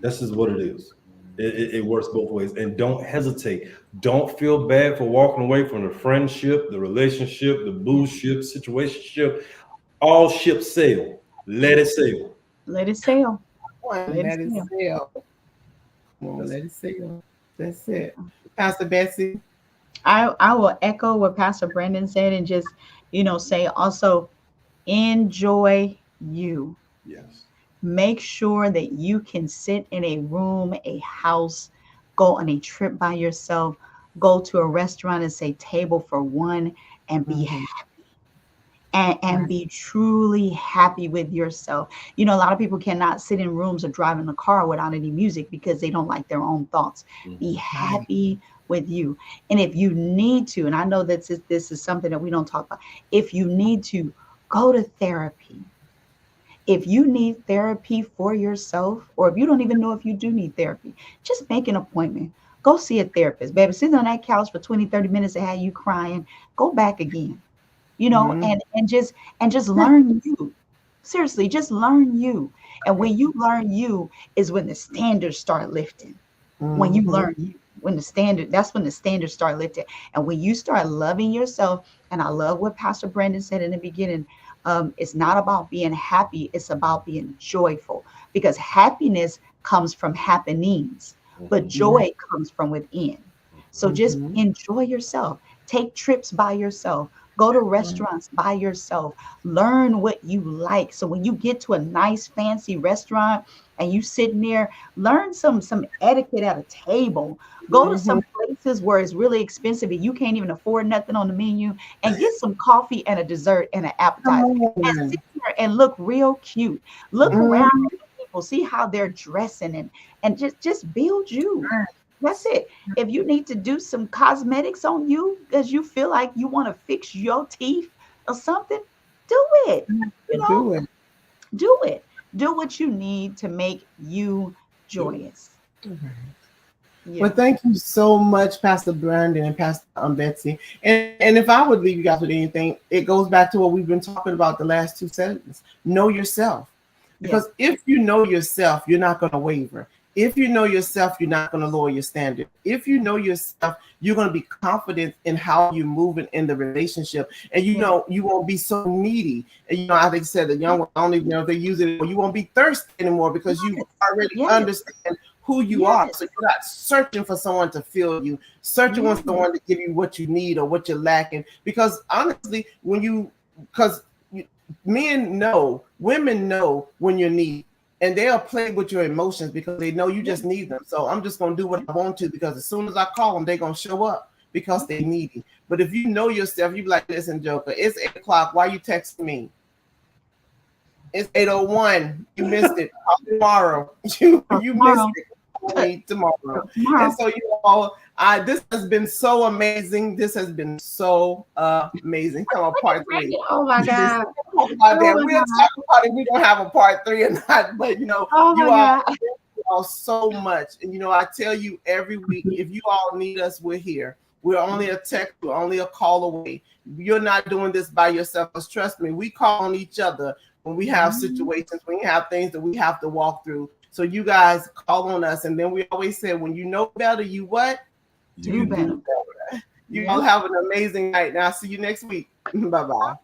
This is what it is. It works both ways. And don't hesitate. Don't feel bad for walking away from the friendship, the relationship, the bullship, situationship. All ships sail. Let it sail. let it sail. One, Let it let it sail. sail. Come on, That's let it sail. That's it. Pastor Betsy. I will echo what Pastor Brandon said and just, say also enjoy you. yes. Make sure that you can sit in a room, a house, go on a trip by yourself, go to a restaurant and say table for one and be Mhm. and be truly happy with yourself. A lot of people cannot sit in rooms or drive in the car without any music because they don't like their own thoughts. Be Mhm. Right. happy with you. And if you need to, and I know that this is something that we don't talk about, if you need to, go to therapy. If you need therapy for yourself, or if you don't even know if you do need therapy, just make an appointment. Go see a therapist. Baby, sitting on that couch for 20, 30 minutes and have you crying, go back again, Mhm. and just learn you. Seriously, just learn you. And when you learn you is when the standards start lifting. When you Mhm. learn you, that's when the standards start lifting. And when you start loving yourself, and I love what Pastor Brandon said in the beginning, it's not about being happy, it's about being joyful, because happiness comes from happenings, but Mhm. joy comes from within. So Mhm. just Mhm. enjoy yourself. Take trips by yourself. Go to Right. restaurants by yourself. Learn what you like. So when you get to a nice fancy restaurant and you sitting there, learn some etiquette at a table. Go to Mhm. some places where it's really expensive and you can't even afford nothing on the menu, and get some coffee and a dessert and an Come appetizer and sit on. there and look real cute. Look Mhm. around Mhm. at the people, see how they're dressing, and just build you. That's it. If you need to do some cosmetics on you because you feel like you want to fix your teeth or something, do it. You know, Do it. do it. Do what you need to make you Do it. joyous. Well, Yeah. thank you so much, Pastor Brandon and Pastor Betsy. And if I would leave you guys with anything, it goes back to what we've been talking about the last two sentences. Know yourself. Yeah. Because if you know yourself, you're not going to waver. If you know yourself, you're not going to lower your standard. If you know yourself, you're going to be confident in how you're moving in the relationship. And you Yeah. know, you won't be so needy. And you know, I think said the young one, I don't even know if they use it anymore. You won't be thirsty anymore because you already Yes. understand who you are. Yes. So you're not searching for someone to fill you, searching for Yes. someone to give you what you need or what you're lacking. Because honestly, because men know, women know when you're needy. And they'll play with your emotions because they know you Yes. just need them. So I'm just gonna do what I want to because as soon as I call them, they're gonna show up because they need me. But if you know yourself, you be like, listen, Joker, it's 8 o'clock. Why you texting me? It's 8:01. You missed it. Call me tomorrow. You missed Tomorrow. it. Call me tomorrow. And Tomorrow. so you all, this has been so amazing. This has been so amazing. Come on, part three. Oh my This God. talk about Oh that. my We'll God. talk about it. We don't have a part three or not, but Oh you my all, God. thank you all so much. And I tell you every week, if you all need us, we're here. We're only a text, we're only a call away. You're not doing this by yourself. Because trust me, we call on each other when we have Mhm. situations, when we have things that we have to walk through. So you guys call on us. And then we always say, when you know better, you what? You Do You do do better. better. better. You all Yeah. have an amazing night. Now, see you next week. Bye bye.